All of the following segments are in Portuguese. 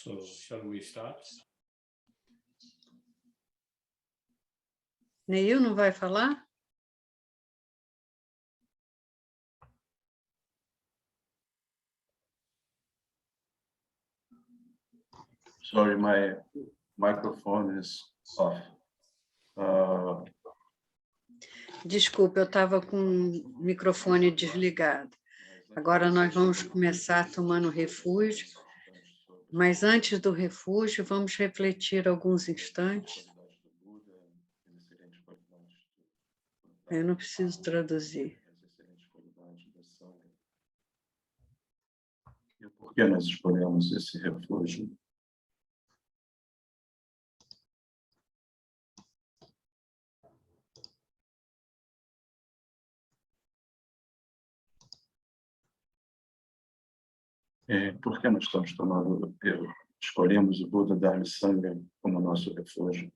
So, shall we start? Neil não vai falar? Sorry, my microphone is off. Desculpa, eu estava com o microfone desligado. Agora nós vamos começar tomando refúgio, mas antes do refúgio, vamos refletir alguns instantes. Eu não preciso traduzir. E por que nós escolhemos esse refúgio? E por que nós estamos escolhemos o Buda Dharma Sangha como nosso refúgio?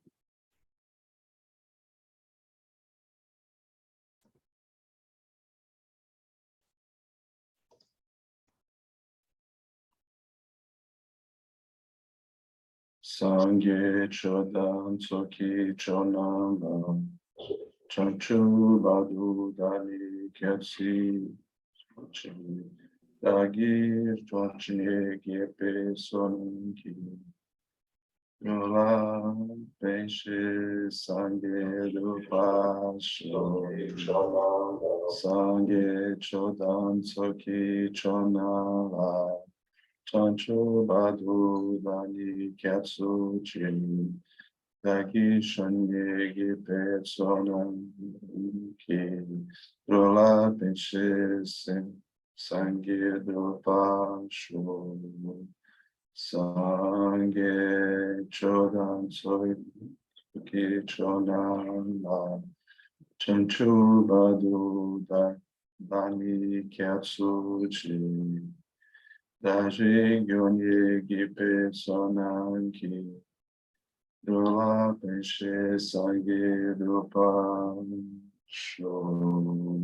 Sangye Chodan Tsoki Chonam Chanchu Badu Dali Kyatsi Dagir Chonche Gyepe Sonki Yola Penche Sangye Dupasho Sangye Chodan Tsoki Chonala Chanchu Badu Dali Kyatsu Chin Dagi Shanye Gipe Sonam Ki Rola Penche Sangye Dupasho Sangye Chodan Soki Chonala Chanchu Badu Dali Kyatsu Chin Daji Gyonye Gipe Sonanki Dula Peshe Sangye Rupa Sho.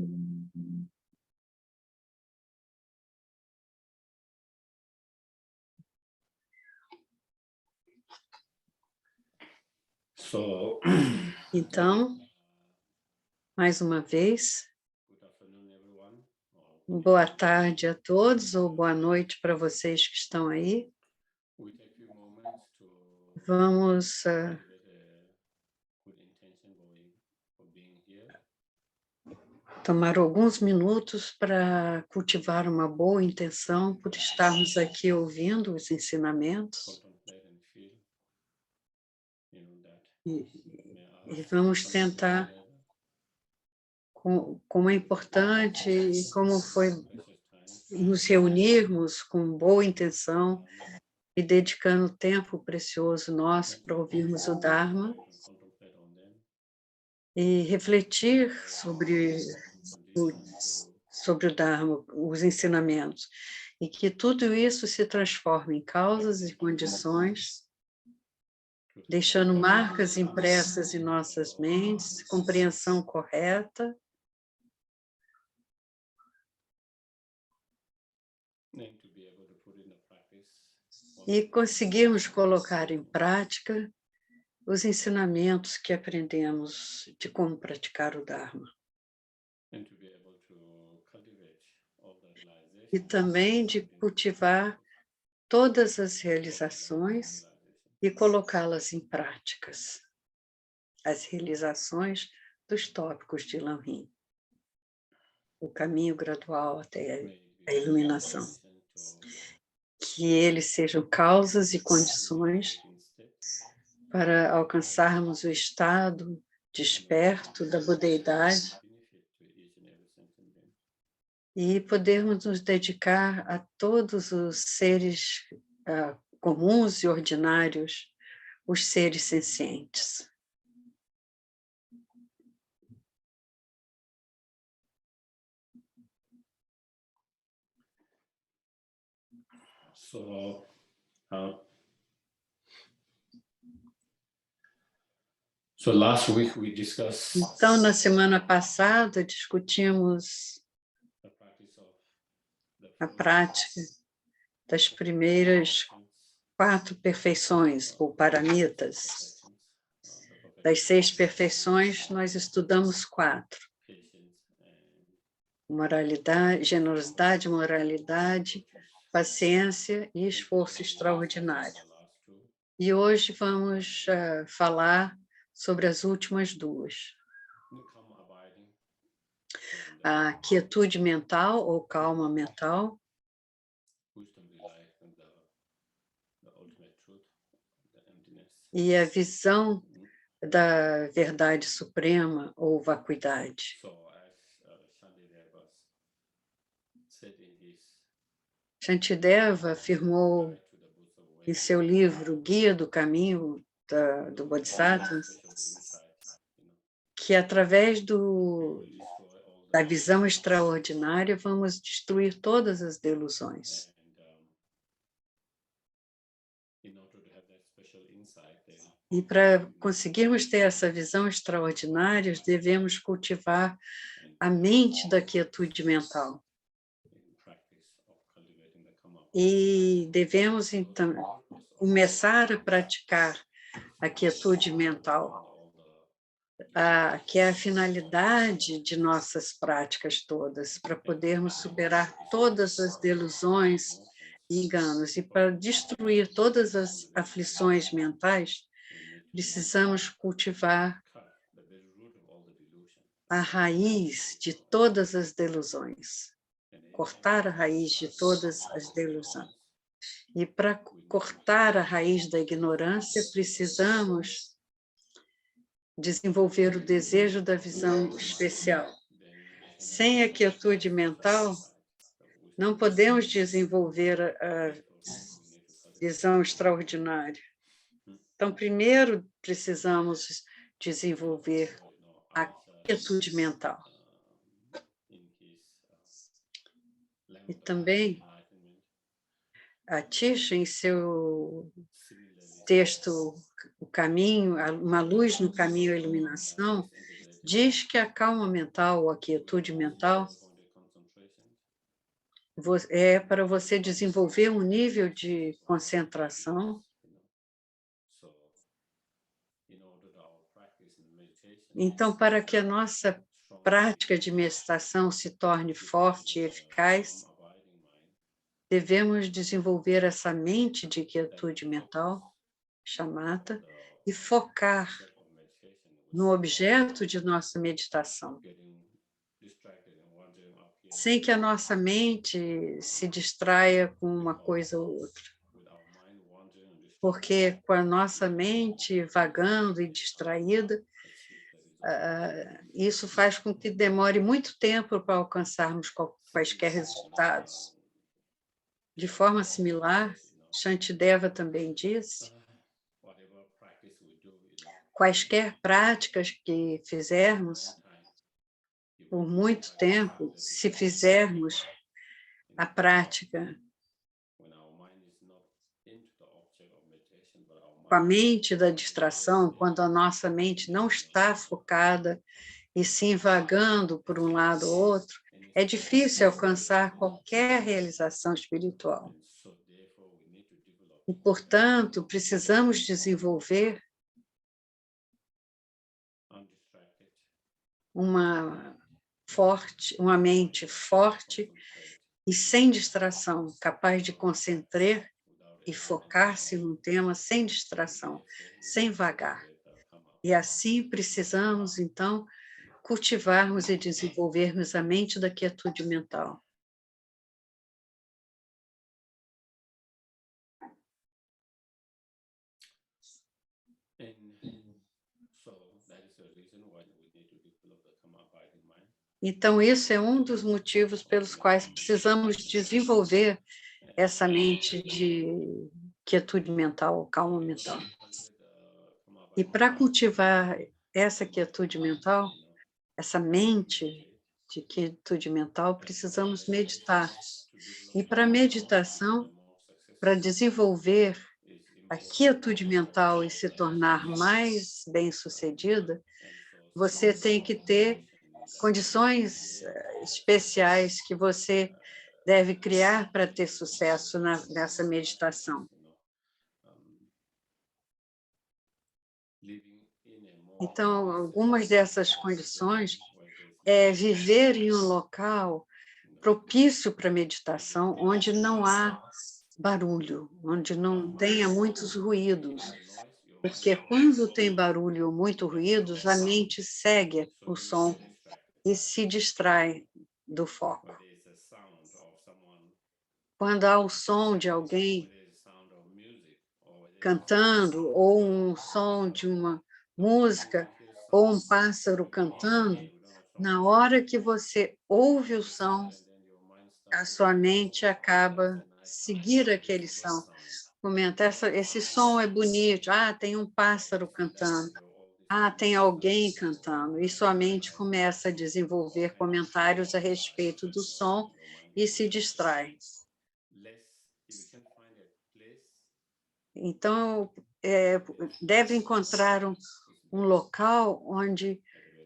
So, Então, mais uma vez, good afternoon, everyone. boa tarde a todos, ou boa noite para vocês que estão aí. We take a few moments to Vamos get a good intention going for being here. tomar alguns minutos para cultivar uma boa intenção por estarmos aqui ouvindo os ensinamentos Contemplate and feel, that e vamos tentar, como é importante e como foi nos reunirmos com boa intenção e dedicando tempo precioso nosso para ouvirmos o Dharma e refletir sobre o Dharma, os ensinamentos, e que tudo isso se transforme em causas e condições, deixando marcas impressas em nossas mentes, compreensão correta, e conseguirmos colocar em prática os ensinamentos que aprendemos de como praticar o Dharma. E também de cultivar todas as realizações e colocá-las em práticas. As realizações dos tópicos de Lamrim. O caminho gradual até a iluminação. Que eles sejam causas e condições para alcançarmos o estado desperto da budeidade e podermos nos dedicar a todos os seres comuns e ordinários, os seres sencientes. So last week we discussed Então, na semana passada, discutimos a prática das primeiras 4 perfeições, ou paramitas. Das 6 perfeições, nós estudamos 4. Moralidade, generosidade, moralidade, paciência e esforço extraordinário. E hoje vamos falar sobre as últimas 2. A quietude mental ou calma mental e a visão da verdade suprema ou vacuidade. Shantideva afirmou em seu livro Guia do Caminho do Bodhisattva que através da visão extraordinária vamos destruir todas as delusões. E para conseguirmos ter essa visão extraordinária, devemos cultivar a mente da quietude mental. E devemos, então, começar a praticar a quietude mental, que é a finalidade de nossas práticas todas, para podermos superar todas as delusões e enganos. E para destruir todas as aflições mentais, precisamos cultivar a raiz de todas as delusões, cortar a raiz de todas as delusões. E para cortar a raiz da ignorância, precisamos desenvolver o desejo da visão especial. Sem a quietude mental, não podemos desenvolver a visão extraordinária. Então, primeiro, precisamos desenvolver a quietude mental. E também, Atish, em seu texto, O Caminho, Uma Luz no Caminho à Iluminação, diz que a calma mental, ou a quietude mental, é para você desenvolver um nível de concentração. Então, para que a nossa prática de meditação se torne forte e eficaz, devemos desenvolver essa mente de quietude mental, shamatha, e focar no objeto de nossa meditação, sem que a nossa mente se distraia com uma coisa ou outra. Porque com a nossa mente vagando e distraída, isso faz com que demore muito tempo para alcançarmos quaisquer resultados. De forma similar, Shantideva também disse: quaisquer práticas que fizermos, por muito tempo, se fizermos a prática com a mente da distração, quando a nossa mente não está focada e sim vagando por um lado ou outro, é difícil alcançar qualquer realização espiritual. E, portanto, precisamos desenvolver uma mente forte e sem distração, capaz de concentrar e focar-se num tema sem distração, sem vagar. E assim precisamos, então, cultivarmos e desenvolvermos a mente da quietude mental. Então, isso é um dos motivos pelos quais precisamos desenvolver essa mente de quietude mental, calma mental. E para cultivar essa quietude mental, essa mente de quietude mental, precisamos meditar. E para a meditação, para desenvolver a quietude mental e se tornar mais bem-sucedida, você tem que ter condições especiais que você deve criar para ter sucesso nessa meditação. Então, algumas dessas condições é viver em um local propício para meditação, onde não há barulho, onde não tenha muitos ruídos, porque quando tem barulho ou muito ruídos, a mente segue o som e se distrai do foco. Quando há o som de alguém cantando, ou um som de uma música, ou um pássaro cantando, na hora que você ouve o som, a sua mente acaba seguir aquele som. Comenta, esse som é bonito, tem um pássaro cantando, tem alguém cantando, e sua mente começa a desenvolver comentários a respeito do som e se distrai. Então, deve encontrar um local onde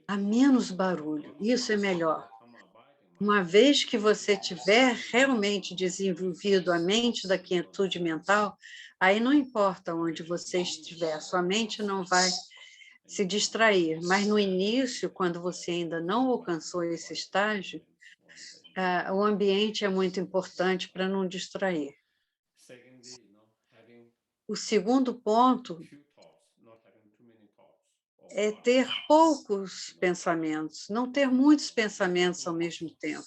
há menos barulho, isso é melhor. Uma vez que você tiver realmente desenvolvido a mente da quietude mental, aí não importa onde você estiver, sua mente não vai se distrair. Mas no início, quando você ainda não alcançou esse estágio, o ambiente é muito importante para não distrair. O segundo ponto é ter poucos pensamentos, não ter muitos pensamentos ao mesmo tempo.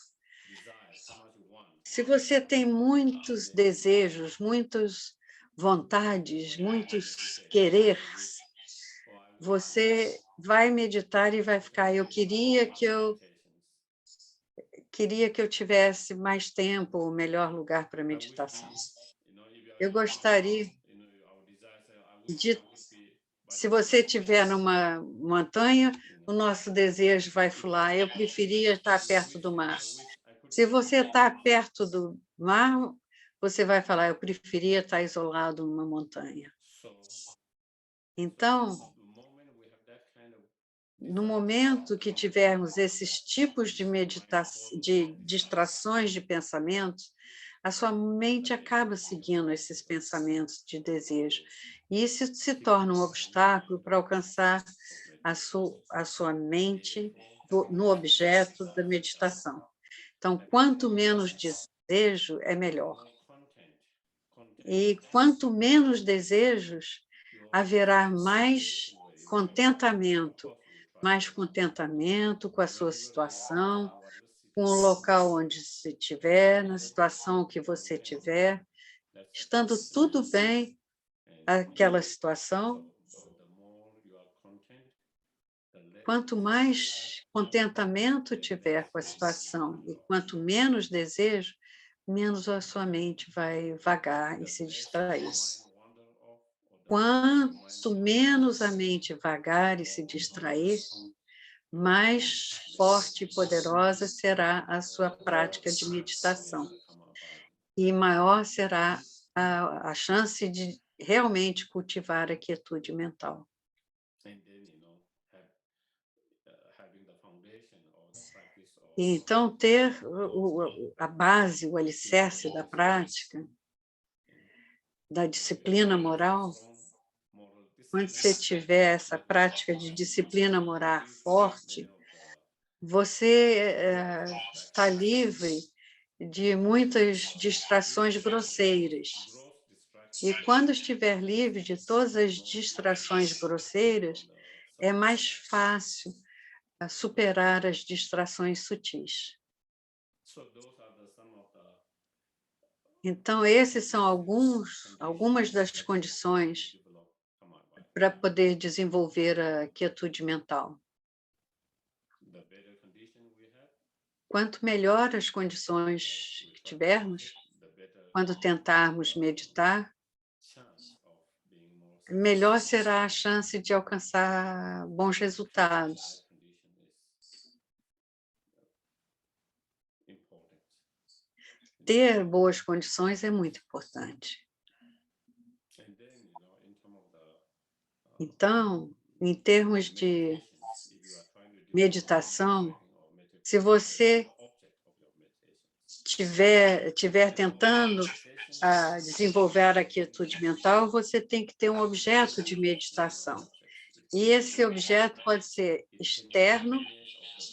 Se você tem muitos desejos, muitas vontades, muitos quereres, você vai meditar e vai ficar, eu queria que eu tivesse mais tempo, o melhor lugar para meditação. Eu gostaria de, se você estiver numa montanha, o nosso desejo vai falar, eu preferia estar perto do mar. Se você está perto do mar, você vai falar, eu preferia estar isolado numa montanha. Então, no momento que tivermos esses tipos de meditação, de distrações de pensamentos, a sua mente acaba seguindo esses pensamentos de desejo. E isso se torna um obstáculo para alcançar a sua mente no objeto da meditação. Então, quanto menos desejo, é melhor. E quanto menos desejos, haverá mais contentamento com a sua situação, com o local onde se estiver, na situação que você estiver, estando tudo bem aquela situação. Quanto mais contentamento tiver com a situação e quanto menos desejo, menos a sua mente vai vagar e se distrair. Quanto menos a mente vagar e se distrair, mais forte e poderosa será a sua prática de meditação. E maior será a chance de realmente cultivar a quietude mental. Então, ter a base, o alicerce da prática, da disciplina moral, quando você tiver essa prática de disciplina moral forte, você está livre de muitas distrações grosseiras. E quando estiver livre de todas as distrações grosseiras, é mais fácil superar as distrações sutis. Então, esses são algumas das condições para poder desenvolver a quietude mental. Quanto melhor as condições que tivermos, quando tentarmos meditar, melhor será a chance de alcançar bons resultados. Ter boas condições é muito importante. Então, em termos de meditação, se você estiver tentando desenvolver a quietude mental, você tem que ter um objeto de meditação. E esse objeto pode ser externo,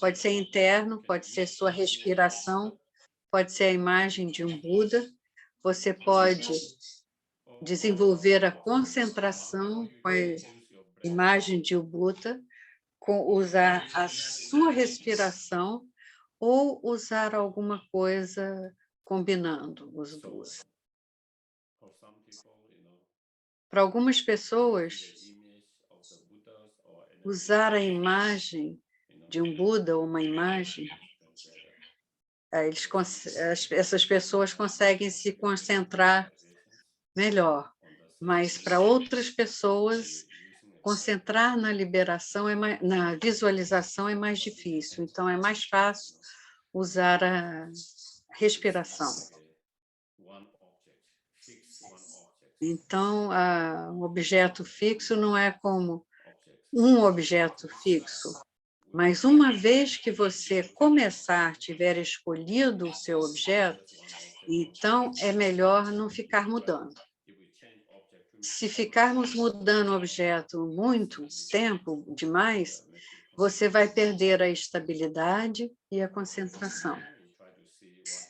pode ser interno, pode ser sua respiração, pode ser a imagem de um Buda. Você pode desenvolver a concentração com a imagem de um Buda, usar a sua respiração ou usar alguma coisa combinando os dois. Para algumas pessoas, usar a imagem de um Buda ou uma imagem, essas pessoas conseguem se concentrar melhor, mas para outras pessoas, concentrar na liberação, na visualização é mais difícil, então é mais fácil usar a respiração. Então, um objeto fixo não é como um objeto fixo, mas uma vez que você começar, tiver escolhido o seu objeto, então é melhor não ficar mudando. Se ficarmos mudando o objeto muito tempo demais, você vai perder a estabilidade e a concentração.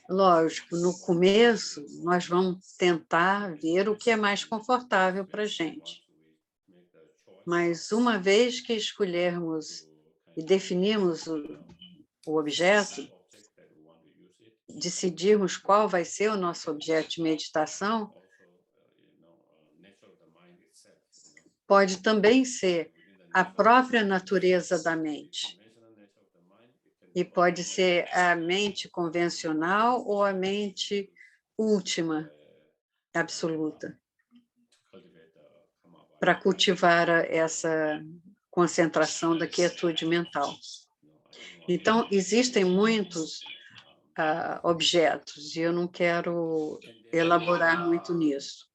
Lógico, no começo, nós vamos tentar ver o que é mais confortável para a gente. Mas uma vez que escolhermos e definirmos o objeto, decidirmos qual vai ser o nosso objeto de meditação, pode também ser a própria natureza da mente. E pode ser a mente convencional ou a mente última, absoluta, para cultivar essa concentração da quietude mental. Então, existem muitos objetos, e eu não quero elaborar muito nisso.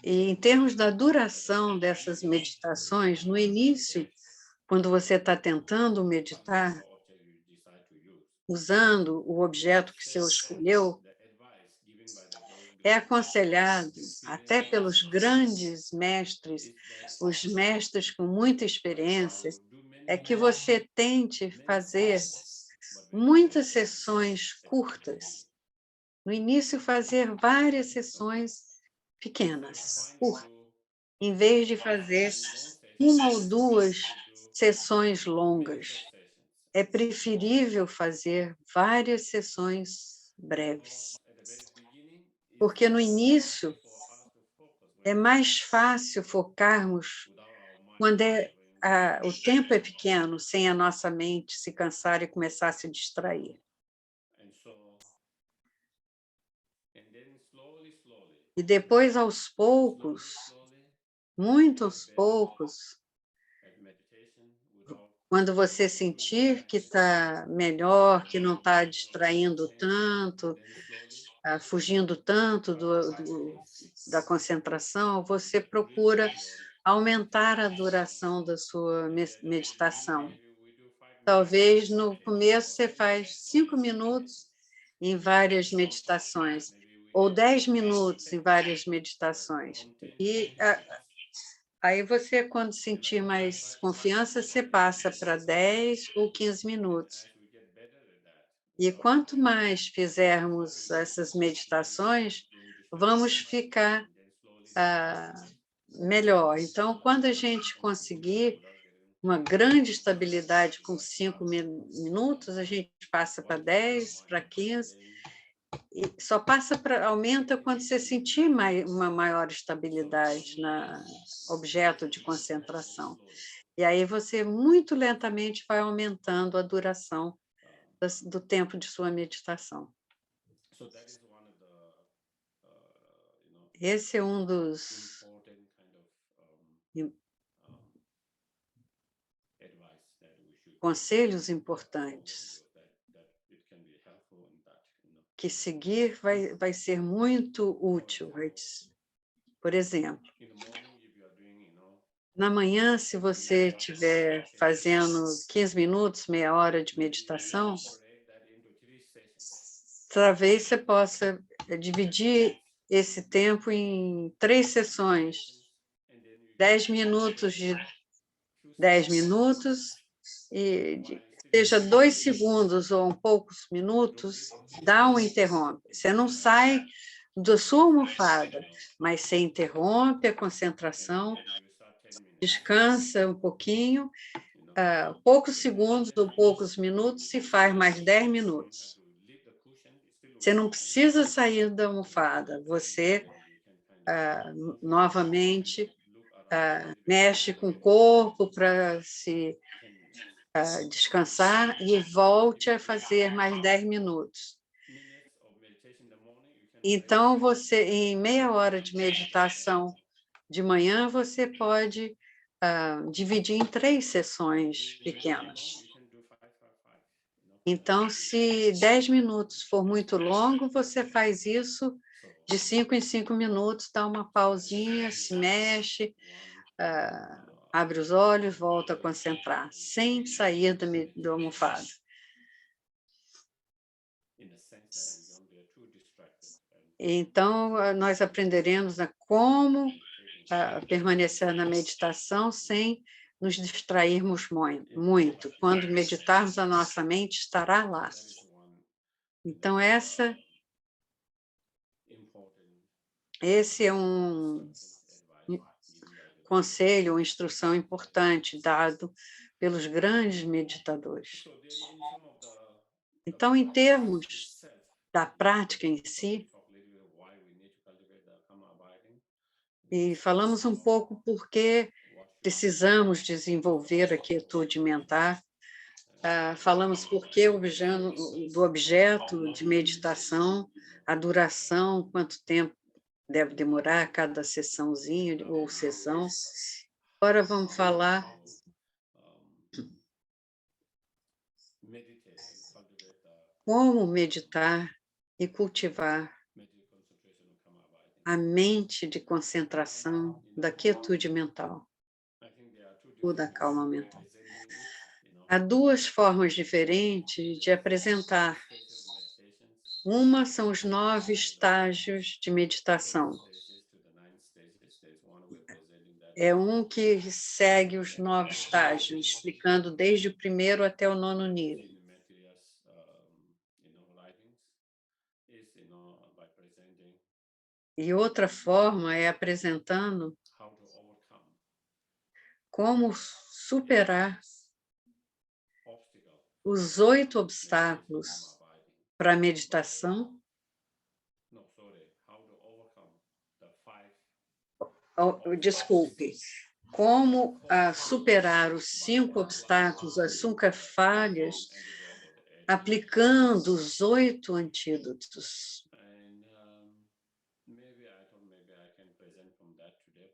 E em termos da duração dessas meditações, no início, quando você está tentando meditar, usando o objeto que você escolheu, é aconselhado, até pelos grandes mestres, os mestres com muita experiência, é que você tente fazer muitas sessões curtas. No início, fazer várias sessões pequenas, curtas, em vez de fazer uma ou duas sessões longas. É preferível fazer várias sessões breves, porque no início é mais fácil focarmos quando o tempo é pequeno, sem a nossa mente se cansar e começar a se distrair. E depois, aos poucos, muito aos poucos, quando você sentir que está melhor, que não está distraindo tanto, fugindo tanto da concentração, você procura aumentar a duração da sua meditação. Talvez no começo você faz 5 minutos em várias meditações, ou 10 minutos em várias meditações. E aí você, quando sentir mais confiança, você passa para 10 ou 15 minutos. E quanto mais fizermos essas meditações, vamos ficar melhor. Então, quando a gente conseguir uma grande estabilidade com 5 minutos, a gente passa para 10, para 15, e só aumenta quando você sentir uma maior estabilidade no objeto de concentração. E aí você muito lentamente vai aumentando a duração do tempo de sua meditação. Esse é um dos conselhos importantes que seguir vai ser muito útil. Por exemplo, na manhã, se você estiver fazendo 15 minutos, meia hora de meditação, talvez você possa dividir esse tempo em 3 sessões, 10 minutos de 10 minutos, e seja 2 segundos ou poucos minutos, dá um interrompe. Você não sai da sua almofada, mas você interrompe a concentração, descansa um pouquinho, poucos segundos ou poucos minutos, se faz mais 10 minutos. Você não precisa sair da almofada, você novamente mexe com o corpo para se descansar e volte a fazer mais 10 minutos. Então, você, em meia hora de meditação de manhã, você pode dividir em 3 sessões pequenas. Então, se 10 minutos for muito longo, você faz isso de 5 em 5 minutos, dá uma pausinha, se mexe, abre os olhos, volta a concentrar, sem sair da almofada. Então, nós aprenderemos a como permanecer na meditação sem nos distrairmos muito. Quando meditarmos, a nossa mente estará lá. Então, esse é um conselho, uma instrução importante dado pelos grandes meditadores. Então, em termos da prática em si, e falamos um pouco por que precisamos desenvolver a quietude mental, falamos por que do objeto de meditação, a duração, quanto tempo deve demorar cada sessãozinha ou sessão. Agora vamos falar como meditar e cultivar a mente de concentração da quietude mental ou da calma mental. Há 2 formas diferentes de apresentar. Uma são os 9 estágios de meditação. É um que segue os 9 estágios, explicando desde o 1º até o 9º nível. E outra forma é apresentando como superar os 8 obstáculos para a meditação. Desculpe, como superar os 5 obstáculos, as 5 falhas, aplicando os 8 antídotos.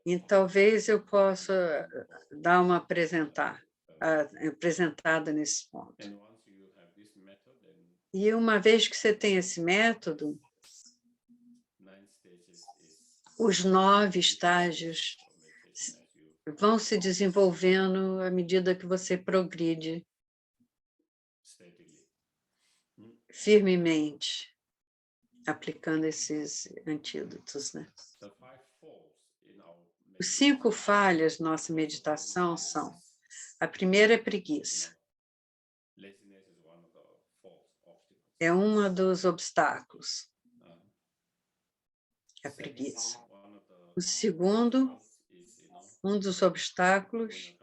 E talvez eu possa dar uma apresentada nesse ponto. E uma vez que você tem esse método, os 9 estágios vão se desenvolvendo à medida que você progride firmemente, aplicando esses antídotos, né? Os 5 falhas da nossa meditação são: a primeira é preguiça. É um dos obstáculos, a preguiça. O segundo, um dos obstáculos,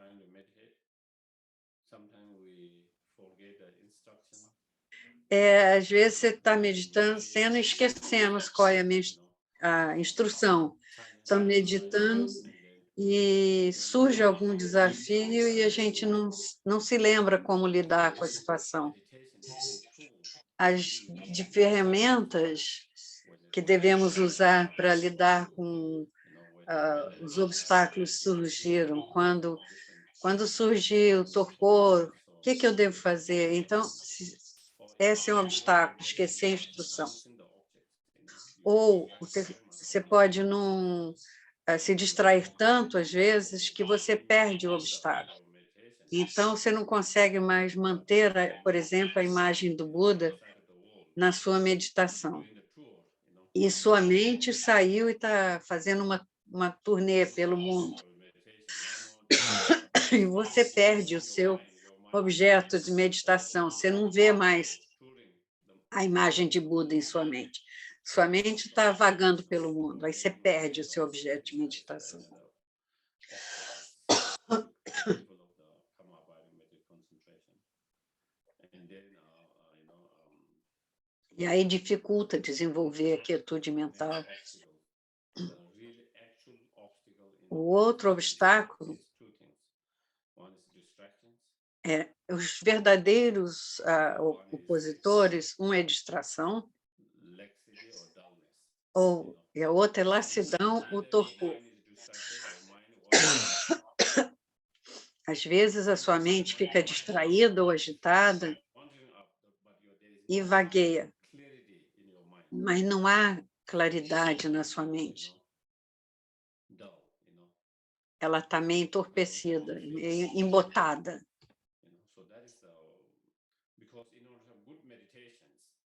às vezes você está meditando, esquecemos qual é a instrução. Estamos meditando e surge algum desafio e a gente não se lembra como lidar com a situação. As ferramentas que devemos usar para lidar com os obstáculos surgiram. Quando surgiu o torpor, o que eu devo fazer? Então, esse é um obstáculo, esquecer a instrução. Ou você pode não se distrair tanto, às vezes, que você perde o obstáculo. Então, você não consegue mais manter, por exemplo, a imagem do Buda na sua meditação. E sua mente saiu e está fazendo uma turnê pelo mundo. E você perde o seu objeto de meditação. Você não vê mais a imagem de Buda em sua mente. Sua mente está vagando pelo mundo. Aí você perde o seu objeto de meditação. E aí dificulta desenvolver a quietude mental. O outro obstáculo é os verdadeiros opositores, um é distração, e a outra é lassidão ou torpor. Às vezes a sua mente fica distraída ou agitada e vagueia, mas não há claridade na sua mente. Ela está meio entorpecida, meio embotada.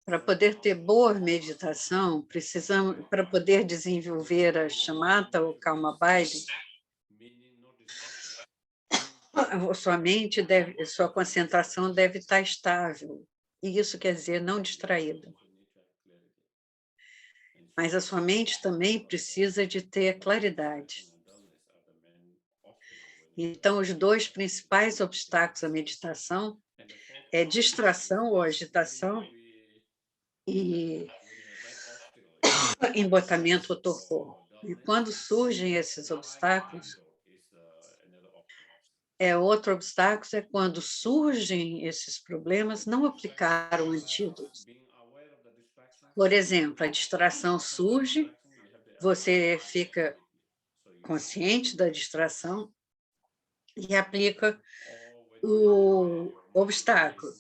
Para poder ter boa meditação, precisamos, para poder desenvolver a shamatha ou calma baile, sua mente deve, sua concentração deve estar estável. E isso quer dizer não distraída. Mas a sua mente também precisa de ter claridade. Então, os dois principais obstáculos à meditação é distração ou agitação e embotamento ou torpor. E quando surgem esses obstáculos, outro obstáculo é quando surgem esses problemas, não aplicar o antídoto. Por exemplo, a distração surge, você fica consciente da distração e aplica o obstáculo.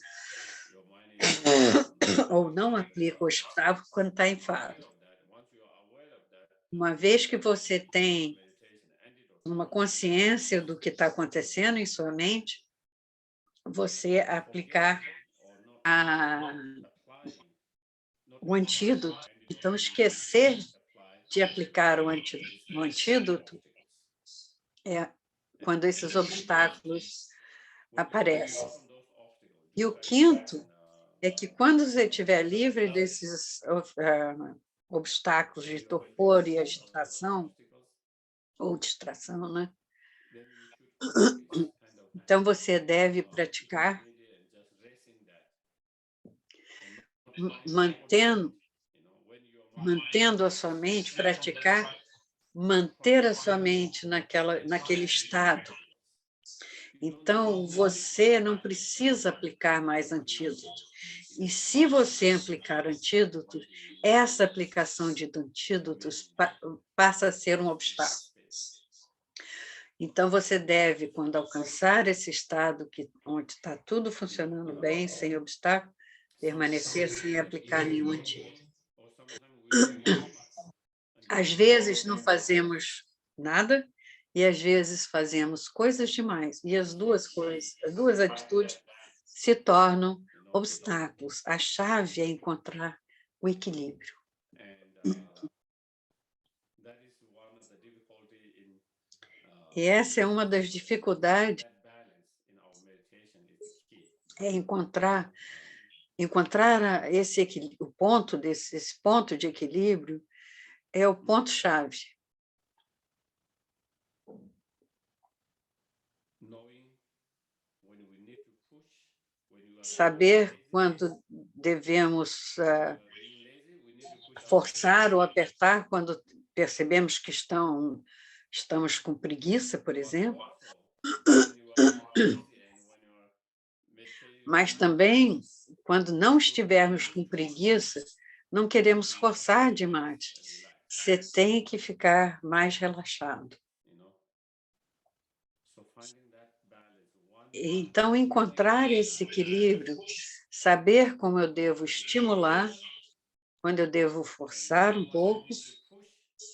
Ou não aplica o obstáculo quando está em fase. Uma vez que você tem uma consciência do que está acontecendo em sua mente, você aplicar o antídoto. Então, esquecer de aplicar o antídoto é quando esses obstáculos aparecem. E o quinto é que, quando você estiver livre desses obstáculos de torpor e agitação, ou distração, né? Então, você deve praticar mantendo a sua mente, praticar, manter a sua mente naquele estado. Então, você não precisa aplicar mais antídoto. E se você aplicar antídotos, essa aplicação de antídotos passa a ser um obstáculo. Então, você deve, quando alcançar esse estado onde está tudo funcionando bem, sem obstáculo, permanecer sem aplicar nenhum antídoto. Às vezes não fazemos nada e às vezes fazemos coisas demais. E as duas atitudes se tornam obstáculos. A chave é encontrar o equilíbrio. E essa é uma das dificuldades, é encontrar esse ponto de equilíbrio é o ponto-chave. Saber quando devemos forçar ou apertar, quando percebemos que estamos com preguiça, por exemplo. Mas também, quando não estivermos com preguiça, não queremos forçar demais. Você tem que ficar mais relaxado. Então, encontrar esse equilíbrio, saber como eu devo estimular, quando eu devo forçar um pouco,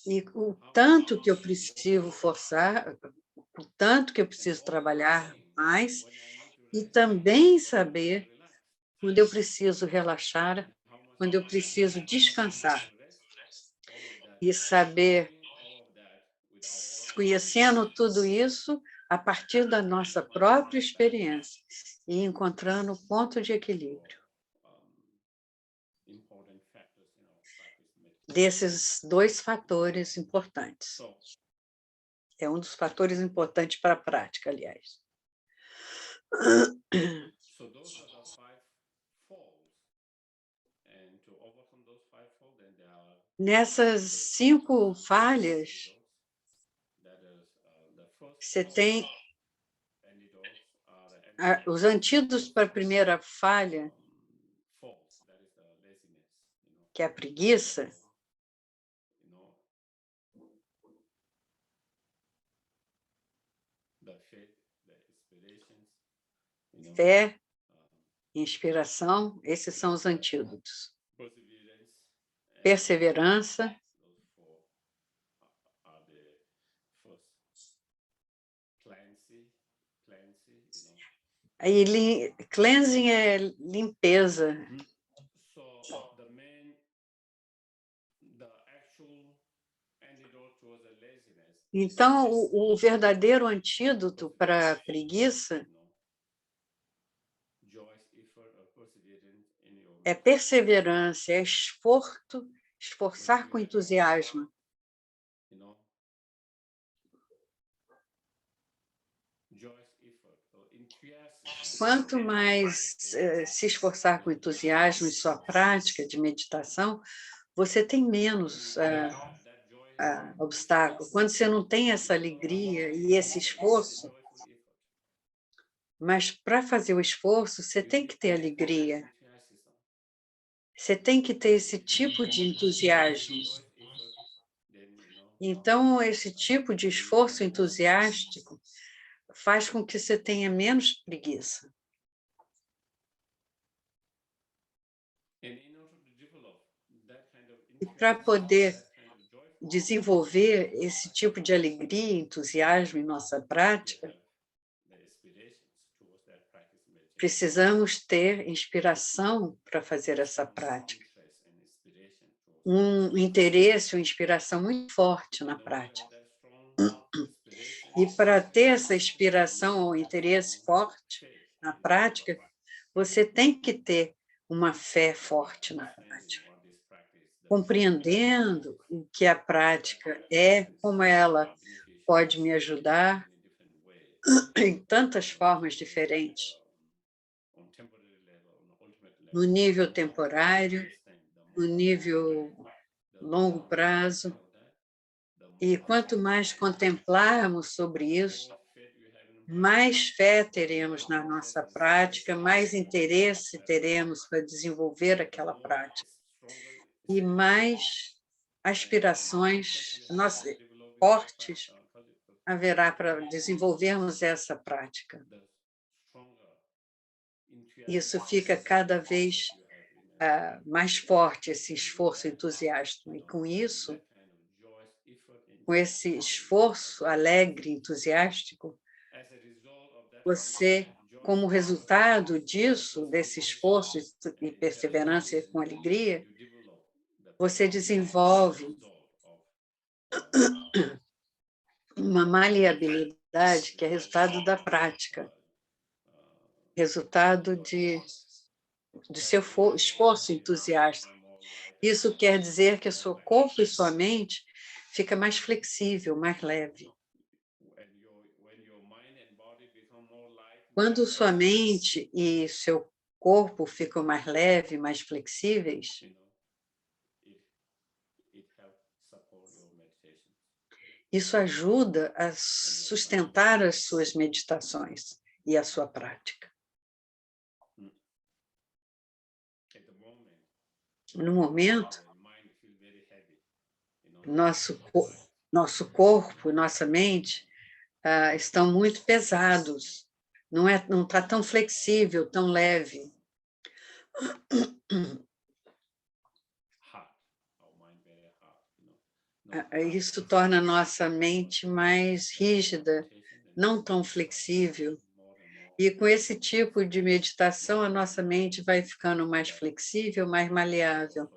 e o tanto que eu preciso forçar, o tanto que eu preciso trabalhar mais, e também saber quando eu preciso relaxar, quando eu preciso descansar. e saber, conhecendo tudo isso a partir da nossa própria experiência e encontrando o ponto de equilíbrio desses dois fatores importantes. É um dos fatores importantes para a prática, aliás. So those are the 5 folds. And to overcome those 5 folds, then there are Nessas 5 falhas, você tem os antídotos para a primeira falha, que é a preguiça, fé, inspiração, esses são os antídotos. Perseverança, aí cleansing é limpeza. Então, o verdadeiro antídoto para a preguiça é perseverança, é esforçar com entusiasmo. Quanto mais se esforçar com entusiasmo em sua prática de meditação, você tem menos obstáculo. Quando você não tem essa alegria e esse esforço, mas para fazer o esforço, você tem que ter alegria. Você tem que ter esse tipo de entusiasmo. Então, esse tipo de esforço entusiástico faz com que você tenha menos preguiça. E para poder desenvolver esse tipo de alegria e entusiasmo em nossa prática, precisamos ter inspiração para fazer essa prática. Um interesse, uma inspiração muito forte na prática. E para ter essa inspiração ou interesse forte na prática, você tem que ter uma fé forte na prática. Compreendendo o que a prática é, como ela pode me ajudar em tantas formas diferentes. No nível temporário, no nível longo prazo. E quanto mais contemplarmos sobre isso, mais fé teremos na nossa prática, mais interesse teremos para desenvolver aquela prática. E mais aspirações fortes haverá para desenvolvermos essa prática. Isso fica cada vez mais forte, esse esforço entusiástico. E com isso, com esse esforço alegre, entusiástico, você, como resultado disso, desse esforço e perseverança com alegria, você desenvolve uma maleabilidade que é resultado da prática, resultado do seu esforço entusiasta. Isso quer dizer que o seu corpo e sua mente fica mais flexível, mais leve. Quando sua mente e seu corpo ficam mais leves, mais flexíveis, isso ajuda a sustentar as suas meditações e a sua prática. No momento, nosso corpo, nossa mente estão muito pesados, não está tão flexível, tão leve. Isso torna a nossa mente mais rígida, não tão flexível. E com esse tipo de meditação, a nossa mente vai ficando mais flexível, mais maleável.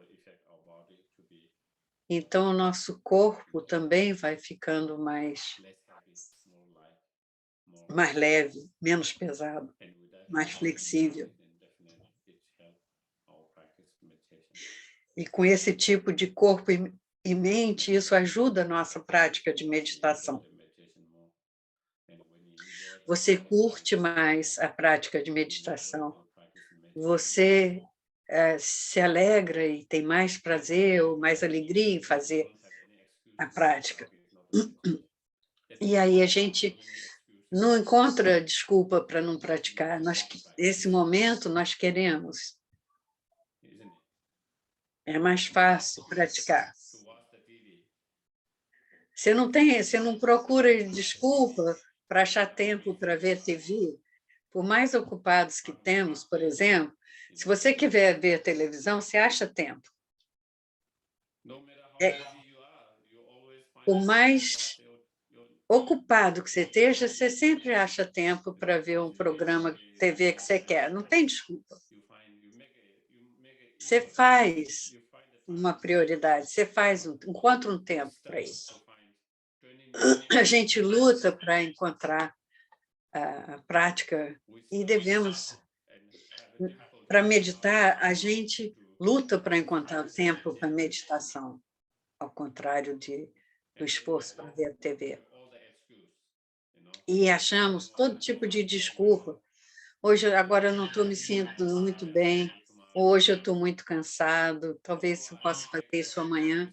Então, o nosso corpo também vai ficando mais leve, menos pesado, mais flexível. E com esse tipo de corpo e mente, isso ajuda a nossa prática de meditação. Você curte mais a prática de meditação. Você se alegra e tem mais prazer ou mais alegria em fazer a prática. E aí a gente não encontra desculpa para não praticar. Nesse momento, nós queremos. É mais fácil praticar. Você não procura desculpa para achar tempo para ver TV. Por mais ocupados que temos, por exemplo, se você quiser ver televisão, você acha tempo. Por mais ocupado que você esteja, você sempre acha tempo para ver um programa de TV que você quer. Não tem desculpa. Você faz uma prioridade, encontra um tempo para isso. A gente luta para encontrar a prática e para meditar, a gente luta para encontrar tempo para meditação, ao contrário do esforço para ver a TV. E achamos todo tipo de desculpa. Agora eu não estou me sentindo muito bem, hoje eu estou muito cansado, talvez eu possa fazer isso amanhã.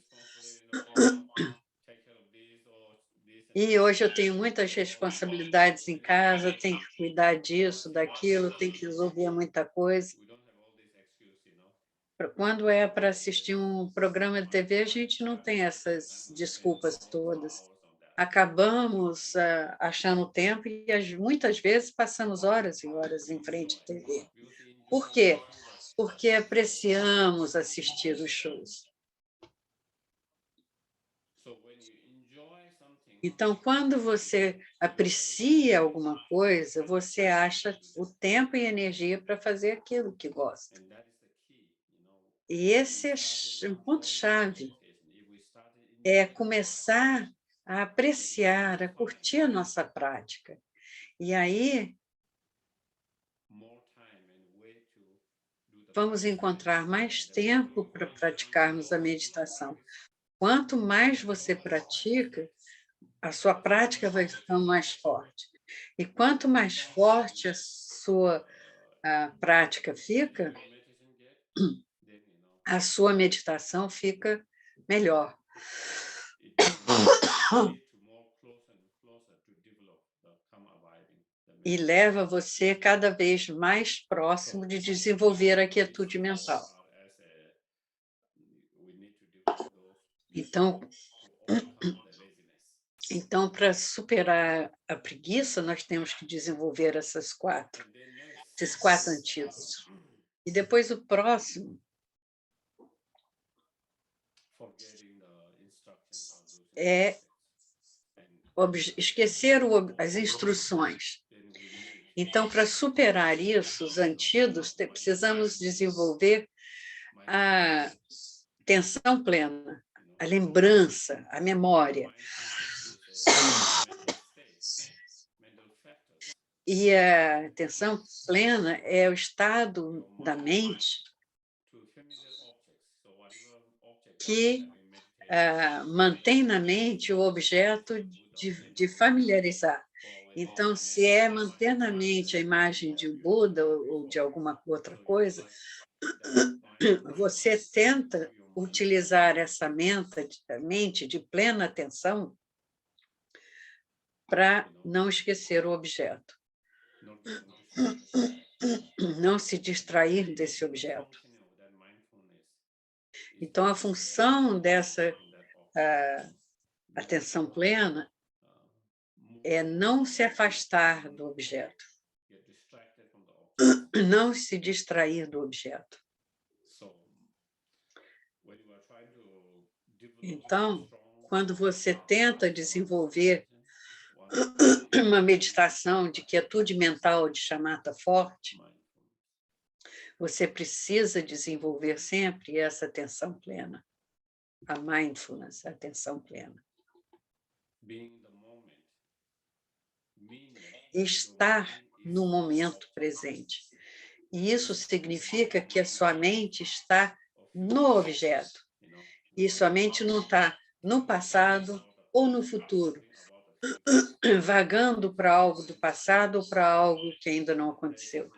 E hoje eu tenho muitas responsabilidades em casa, tenho que cuidar disso, daquilo, tenho que resolver muita coisa. Quando é para assistir um programa de TV, a gente não tem essas desculpas todas. Acabamos achando tempo e muitas vezes passamos horas e horas em frente à TV. Por quê? Porque apreciamos assistir os shows. Então, quando você aprecia alguma coisa, você acha o tempo e energia para fazer aquilo que gosta. E esse é um ponto-chave. É começar a apreciar, a curtir a nossa prática. E aí, vamos encontrar mais tempo para praticarmos a meditação. Quanto mais você pratica, a sua prática vai ficando mais forte. E quanto mais forte a sua prática fica, a sua meditação fica melhor. E leva você cada vez mais próximo de desenvolver a quietude mental. Então, para superar a preguiça, nós temos que desenvolver esses quatro antídotos. E depois o próximo é esquecer as instruções. Então, para superar isso, os antídotos, precisamos desenvolver a atenção plena, a lembrança, a memória. E a atenção plena é o estado da mente que mantém na mente o objeto de familiarizar. Então, se é manter na mente a imagem de um Buda ou de alguma outra coisa, você tenta utilizar essa mente de plena atenção para não esquecer o objeto, não se distrair desse objeto. Então, a função dessa atenção plena é não se afastar do objeto, não se distrair do objeto. Então, quando você tenta desenvolver uma meditação de quietude mental de chamata forte, você precisa desenvolver sempre essa atenção plena. a mindfulness, a atenção plena. Estar no momento presente. E isso significa que a sua mente está no objeto. E sua mente não está no passado ou no futuro, vagando para algo do passado ou para algo que ainda não aconteceu.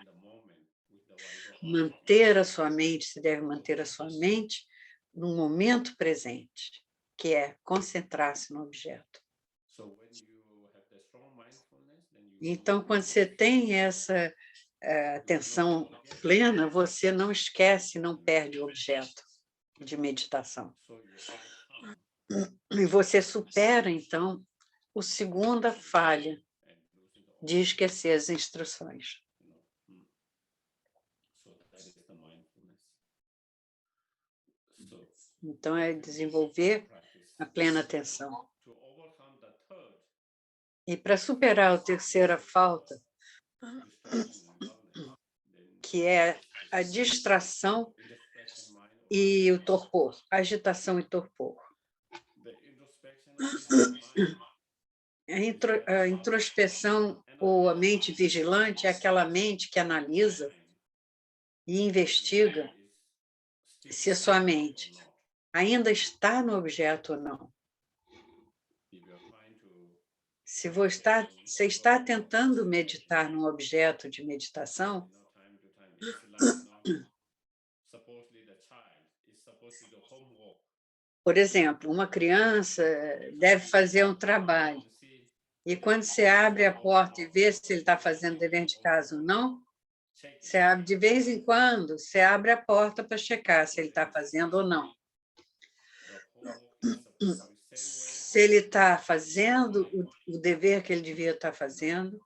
Se deve manter a sua mente no momento presente, que é concentrar-se no objeto. Então, quando você tem essa atenção plena, você não esquece, não perde o objeto de meditação. E você supera, então, a segunda falha de esquecer as instruções. Então, é desenvolver a plena atenção. E para superar a terceira falta, que é a distração e o torpor, agitação e torpor. A introspeção ou a mente vigilante é aquela mente que analisa e investiga se a sua mente ainda está no objeto ou não. Se você está tentando meditar num objeto de meditação, por exemplo, uma criança deve fazer um trabalho, e quando você abre a porta e vê se ele está fazendo dever de casa ou não, você abre de vez em quando, você abre a porta para checar se ele está fazendo ou não. Se ele está fazendo o dever que ele devia estar fazendo,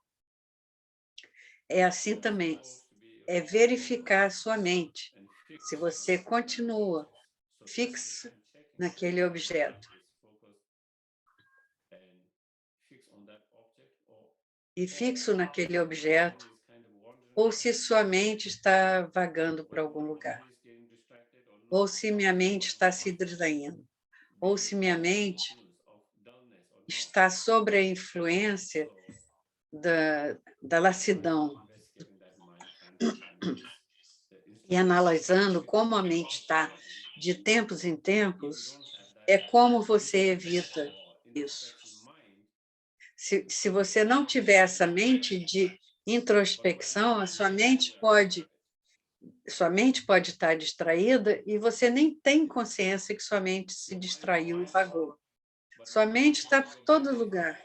é assim também, é verificar a sua mente, se você continua fixo naquele objeto. E fixo naquele objeto, ou se sua mente está vagando para algum lugar, ou se minha mente está se distraindo, ou se minha mente está sob a influência da lassidão, e analisando como a mente está de tempos em tempos, é como você evita isso. Se você não tiver essa mente de introspecção, a sua mente pode estar distraída e você nem tem consciência que sua mente se distraiu e vagou. Sua mente está por todo lugar.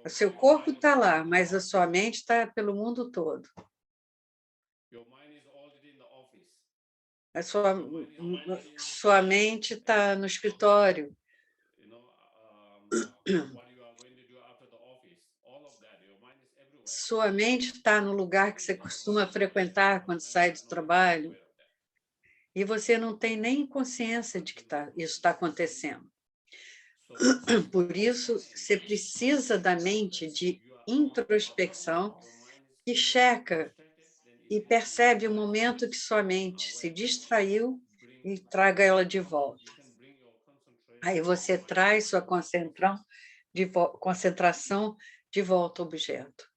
O seu corpo está lá, mas a sua mente está pelo mundo todo. A sua mente está no escritório. Sua mente está no lugar que você costuma frequentar quando sai do trabalho. E você não tem nem consciência de que isso está acontecendo. Por isso, você precisa da mente de introspecção que checa e percebe o momento que sua mente se distraiu e traga ela de volta. Aí você traz sua concentração de volta ao objeto.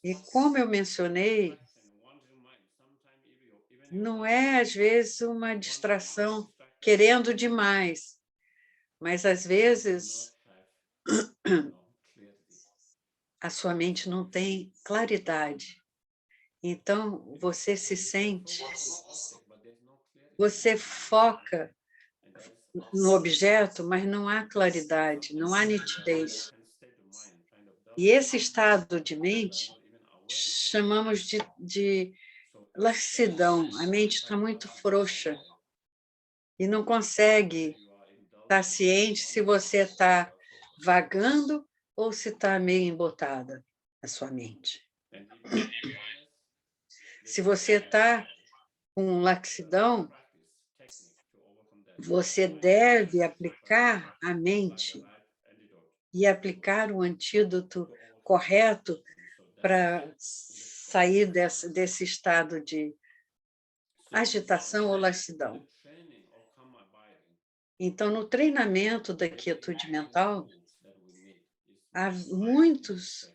E como eu mencionei, não é, às vezes, uma distração querendo demais, mas, às vezes, a sua mente não tem claridade. Então, você se sente, você foca no objeto, mas não há claridade, não há nitidez. E esse estado de mente chamamos de laxidão. A mente está muito frouxa e não consegue estar ciente se você está vagando ou se está meio embotada a sua mente. Se você está com laxidão, você deve aplicar a mente e aplicar o antídoto correto para sair desse estado de agitação ou laxidão. Então, no treinamento da quietude mental, há muitos...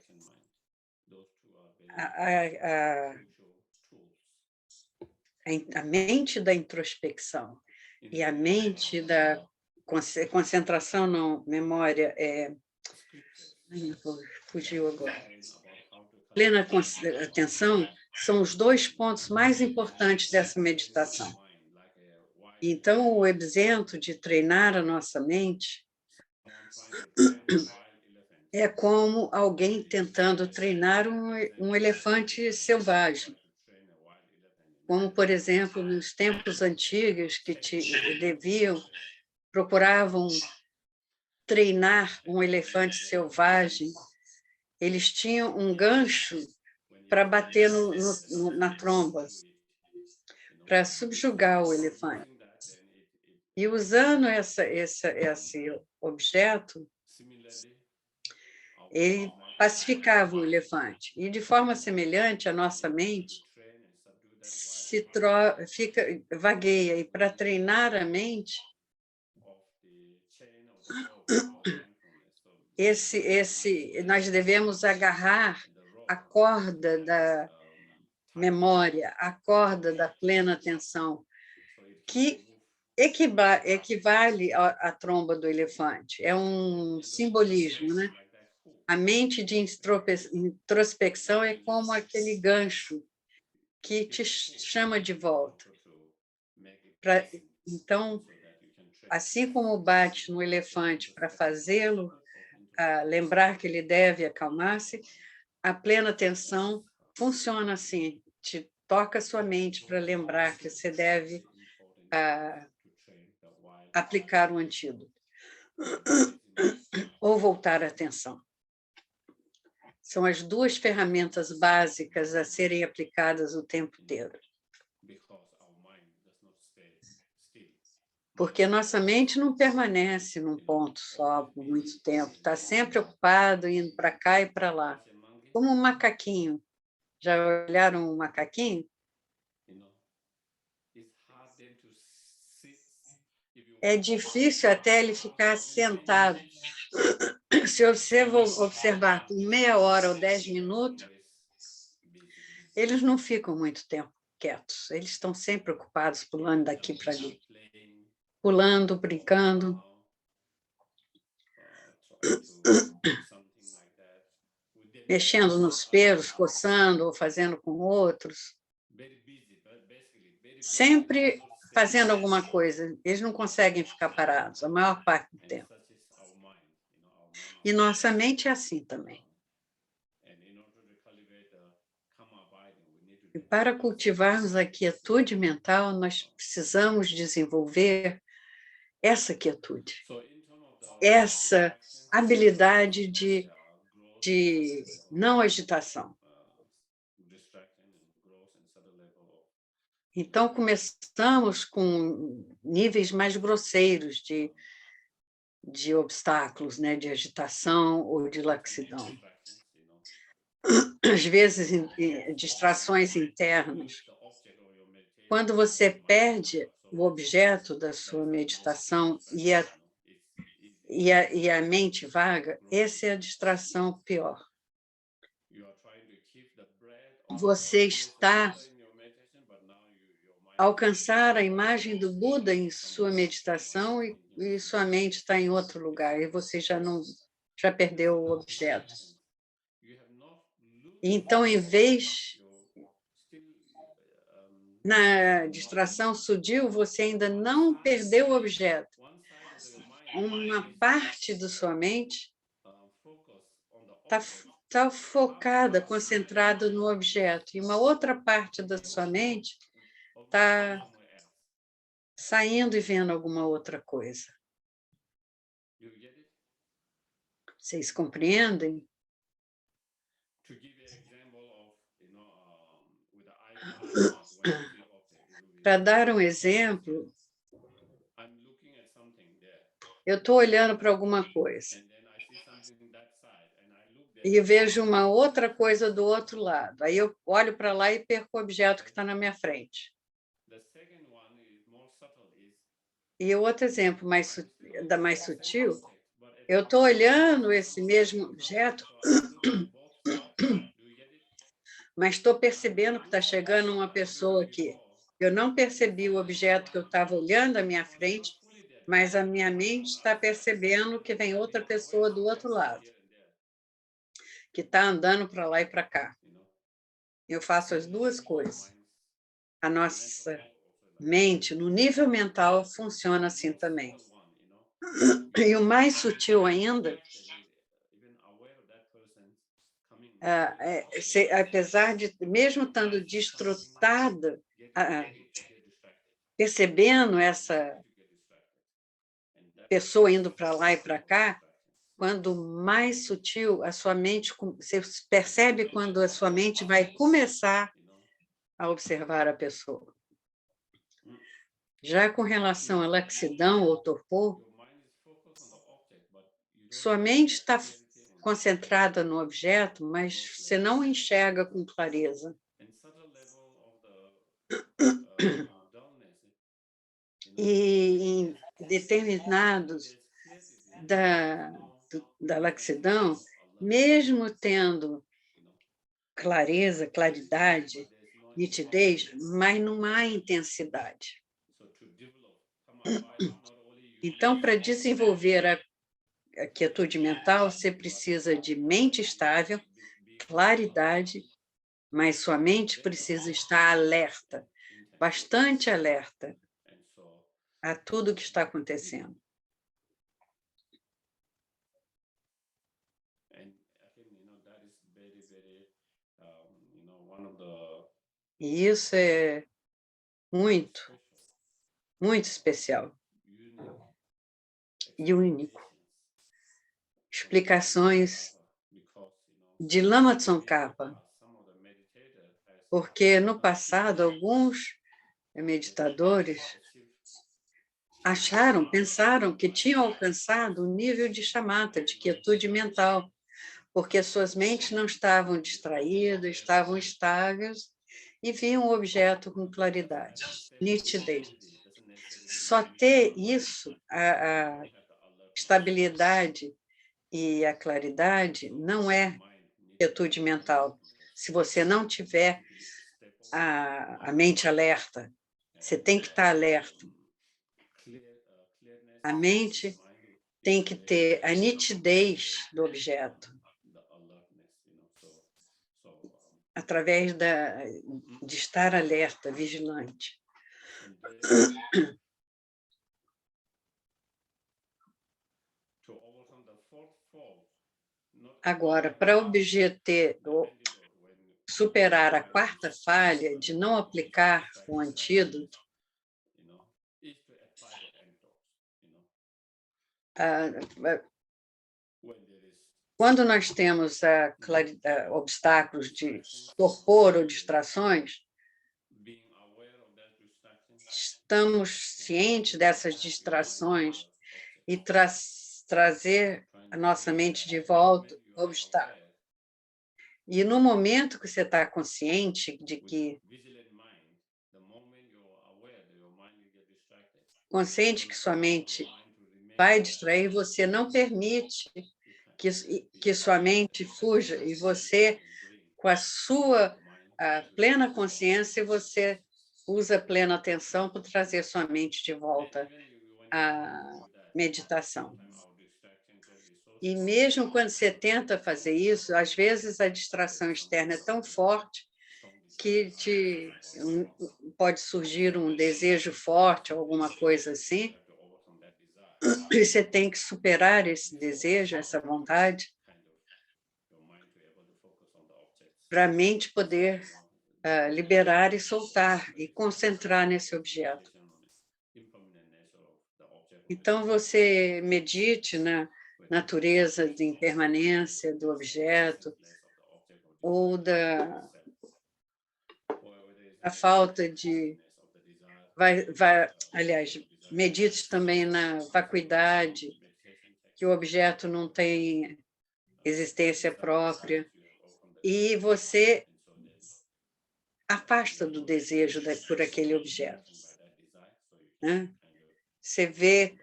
A mente da introspecção e a mente da concentração, não, memória, fugiu agora. Plena atenção são os 2 pontos mais importantes dessa meditação. Então, o exemplo de treinar a nossa mente é como alguém tentando treinar um elefante selvagem. Como, por exemplo, nos tempos antigos que procuravam treinar um elefante selvagem, eles tinham um gancho para bater na tromba, para subjugar o elefante. E usando esse objeto, ele pacificava o elefante. E, de forma semelhante, a nossa mente vagueia. E, para treinar a mente, nós devemos agarrar a corda da memória, a corda da plena atenção, que equivale à tromba do elefante. É um simbolismo, né? A mente de introspecção é como aquele gancho que te chama de volta. Então, assim como bate no elefante para fazê-lo lembrar que ele deve acalmar-se, a plena atenção funciona assim, te toca a sua mente para lembrar que você deve aplicar um antídoto ou voltar a atenção. São as 2 ferramentas básicas a serem aplicadas o tempo inteiro. Porque nossa mente não permanece num ponto só por muito tempo, está sempre ocupado, indo para cá e para lá, como um macaquinho. Já olharam um macaquinho? É difícil até ele ficar sentado. Se você observar por meia hora ou 10 minutos, eles não ficam muito tempo quietos, eles estão sempre ocupados, pulando daqui para ali, pulando, brincando. Mexendo nos pelos, coçando ou fazendo com outros. Sempre fazendo alguma coisa. Eles não conseguem ficar parados a maior parte do tempo. E nossa mente é assim também. E para cultivarmos a quietude mental, nós precisamos desenvolver essa quietude, essa habilidade de não agitação. Então, começamos com níveis mais grosseiros de obstáculos, né, de agitação ou de laxidão. Às vezes, distrações internas. Quando você perde o objeto da sua meditação e a mente vaga, essa é a distração pior. Você está a alcançar a imagem do Buda em sua meditação e sua mente está em outro lugar, e você já perdeu o objeto. Então, em vez, na distração sutil, você ainda não perdeu o objeto. Uma parte da sua mente está focada, concentrada no objeto, e uma outra parte da sua mente está saindo e vendo alguma outra coisa. Vocês compreendem? Para dar um exemplo, eu estou olhando para alguma coisa e vejo uma outra coisa do outro lado. Aí eu olho para lá e perco o objeto que está na minha frente. E outro exemplo mais sutil, eu estou olhando esse mesmo objeto, mas estou percebendo que está chegando uma pessoa aqui. Eu não percebi o objeto que eu estava olhando à minha frente, mas a minha mente está percebendo que vem outra pessoa do outro lado, que está andando para lá e para cá. Eu faço as duas coisas. A nossa mente, no nível mental, funciona assim também. E o mais sutil ainda, apesar de, mesmo estando destrutada, percebendo essa pessoa indo para lá e para cá, quando mais sutil, a sua mente, você percebe quando a sua mente vai começar a observar a pessoa. Já com relação à laxidão ou torpor, sua mente está concentrada no objeto, mas você não o enxerga com clareza. E em determinados da laxidão, mesmo tendo clareza, claridade, nitidez, mas não há intensidade. Então, para desenvolver a quietude mental, você precisa de mente estável, claridade, mas sua mente precisa estar alerta, bastante alerta a tudo que está acontecendo. E isso é muito, muito especial e único. Explicações de Lama Tsongkhapa, porque no passado alguns meditadores pensaram que tinham alcançado um nível de shamatha, de quietude mental, porque suas mentes não estavam distraídas, estavam estáveis e viam o objeto com claridade, nitidez. Só ter isso, a estabilidade e a claridade, não é quietude mental. Se você não tiver a mente alerta, você tem que estar alerta. A mente tem que ter a nitidez do objeto, através de estar alerta, vigilante. Agora, para superar a quarta falha de não aplicar o antídoto, quando nós temos obstáculos de torpor ou distrações, estamos cientes dessas distrações e trazer a nossa mente de volta ao obstáculo. E no momento que você está consciente de que sua mente vai distrair, você não permite que sua mente fuja, e você, com a sua plena consciência, você usa plena atenção para trazer sua mente de volta à meditação. E mesmo quando você tenta fazer isso, às vezes a distração externa é tão forte que pode surgir um desejo forte, alguma coisa assim, e você tem que superar esse desejo, essa vontade, para a mente poder liberar e soltar, e concentrar nesse objeto. Então, você medite na natureza de impermanência do objeto, ou a falta de... aliás, medite também na vacuidade, que o objeto não tem existência própria, e você afasta do desejo por aquele objeto, né? você vê,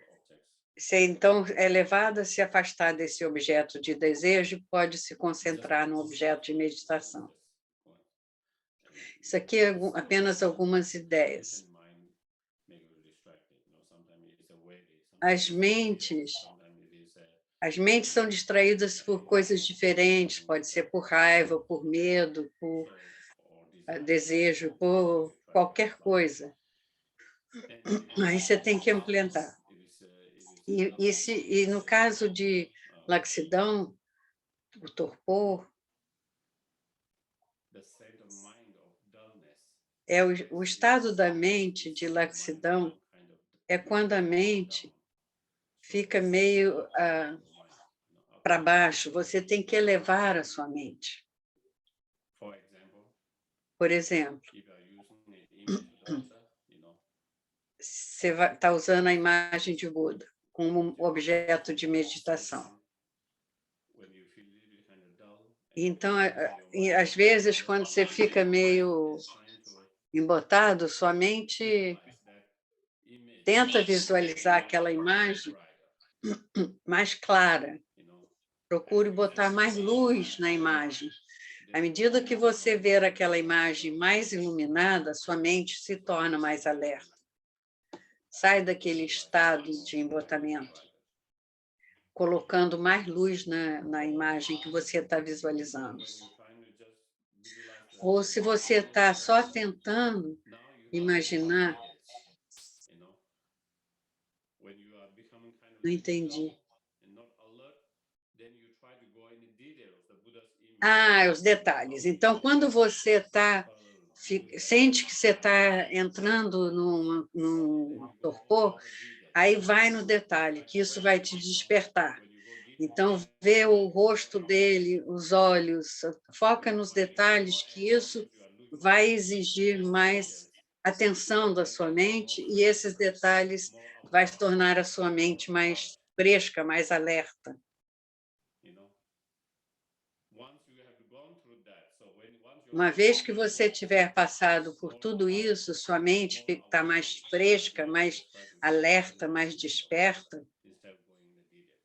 você então é levado a se afastar desse objeto de desejo e pode se concentrar no objeto de meditação. Isso aqui é apenas algumas ideias. As mentes são distraídas por coisas diferentes, pode ser por raiva, por medo, por desejo, por qualquer coisa. Aí você tem que implementar. E no caso de laxidão, o torpor, o estado da mente de laxidão é quando a mente fica meio para baixo, você tem que elevar a sua mente. Por exemplo, você está usando a imagem de Buda como objeto de meditação. Então, às vezes, quando você fica meio embotado, sua mente tenta visualizar aquela imagem mais clara. Procure botar mais luz na imagem. À medida que você ver aquela imagem mais iluminada, sua mente se torna mais alerta. Sai daquele estado de embotamento, colocando mais luz na imagem que você está visualizando. Ou se você está só tentando imaginar... Não entendi. Os detalhes. Então, quando você sente que você está entrando num torpor, aí vai no detalhe, que isso vai te despertar. Então, vê o rosto dele, os olhos, foca nos detalhes, que isso vai exigir mais atenção da sua mente, e esses detalhes vai tornar a sua mente mais fresca, mais alerta. Uma vez que você tiver passado por tudo isso, sua mente está mais fresca, mais alerta, mais desperta,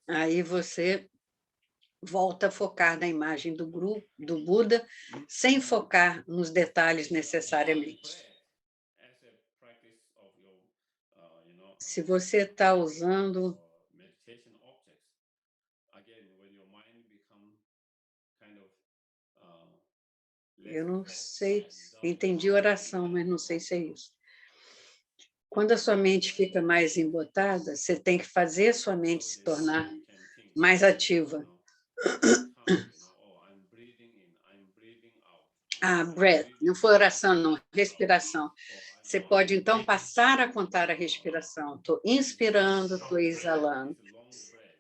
aí você volta a focar na imagem do Buda, sem focar nos detalhes necessariamente. Se você está usando... Eu não sei, entendi a oração, mas não sei se é isso. Quando a sua mente fica mais embotada, você tem que fazer a sua mente se tornar mais ativa. Breath, não foi oração, não, respiração. Você pode, então, passar a contar a respiração. Estou inspirando, estou exalando.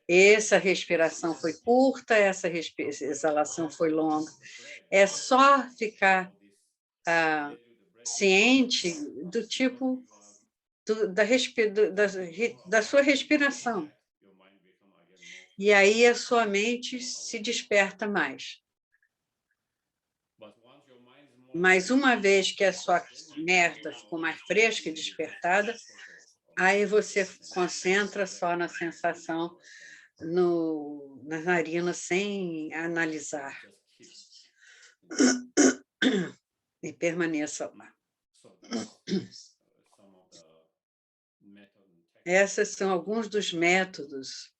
Essa respiração foi curta, essa exalação foi longa. É só ficar ciente do tipo da sua respiração. E aí a sua mente se desperta mais. Mas uma vez que a sua merda ficou mais fresca e despertada, aí você concentra só na sensação nas narinas sem analisar. E permaneça lá. Esses são alguns dos métodos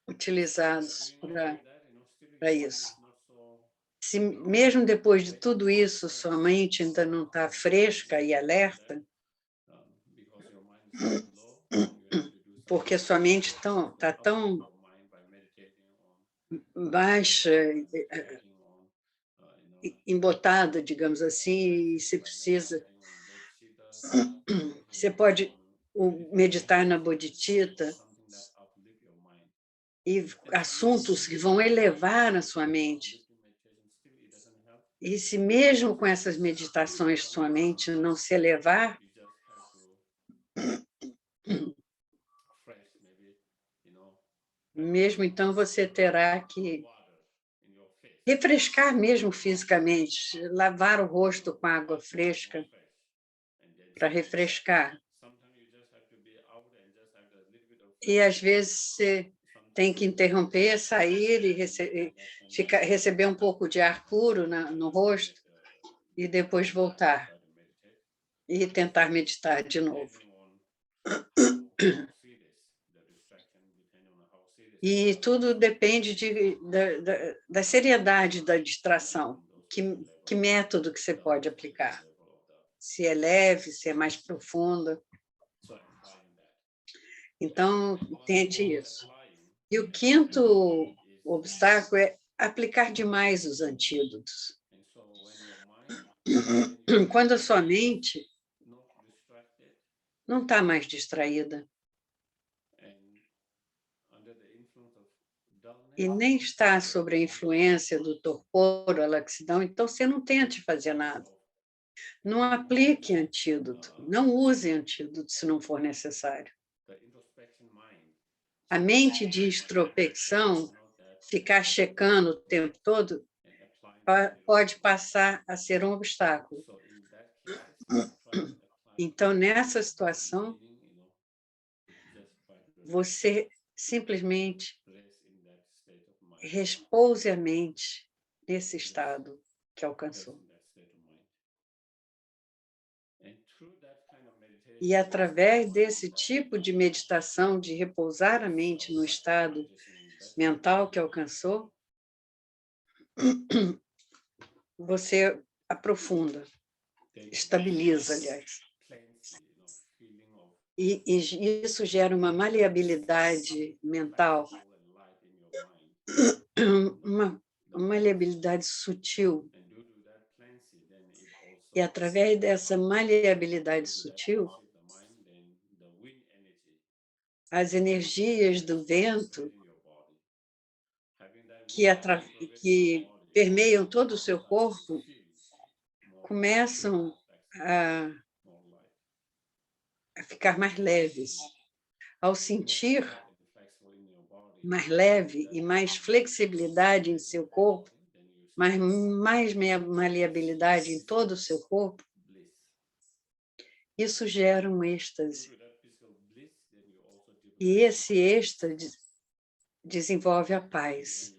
utilizados para isso. Se mesmo depois de tudo isso, sua mente ainda não está fresca e alerta, porque sua mente está tão baixa, embotada, digamos assim, e você pode meditar na bodhicitta e assuntos que vão elevar a sua mente. E se mesmo com essas meditações sua mente não se elevar, mesmo então você terá que refrescar mesmo fisicamente, lavar o rosto com água fresca para refrescar. E, às vezes, você tem que interromper, sair e receber um pouco de ar puro no rosto e depois voltar e tentar meditar de novo. E tudo depende da seriedade da distração. Que método que você pode aplicar? Se é leve, se é mais profunda. Então, tente isso. E o quinto obstáculo é aplicar demais os antídotos. Quando a sua mente não está mais distraída e nem está sob a influência do torpor, a laxidão, então você não tente fazer nada. Não aplique antídoto, não use antídoto se não for necessário. A mente de introspecção, ficar checando o tempo todo, pode passar a ser um obstáculo. Então, nessa situação, você simplesmente repouse a mente nesse estado que alcançou. E, através desse tipo de meditação, de repousar a mente no estado mental que alcançou, você aprofunda, estabiliza, aliás. E isso gera uma maleabilidade mental, uma maleabilidade sutil. E, através dessa maleabilidade sutil, as energias do vento que permeiam todo o seu corpo começam a ficar mais leves. Ao sentir mais leve e mais flexibilidade em seu corpo, mais maleabilidade em todo o seu corpo, isso gera um êxtase. E esse êxtase desenvolve a paz.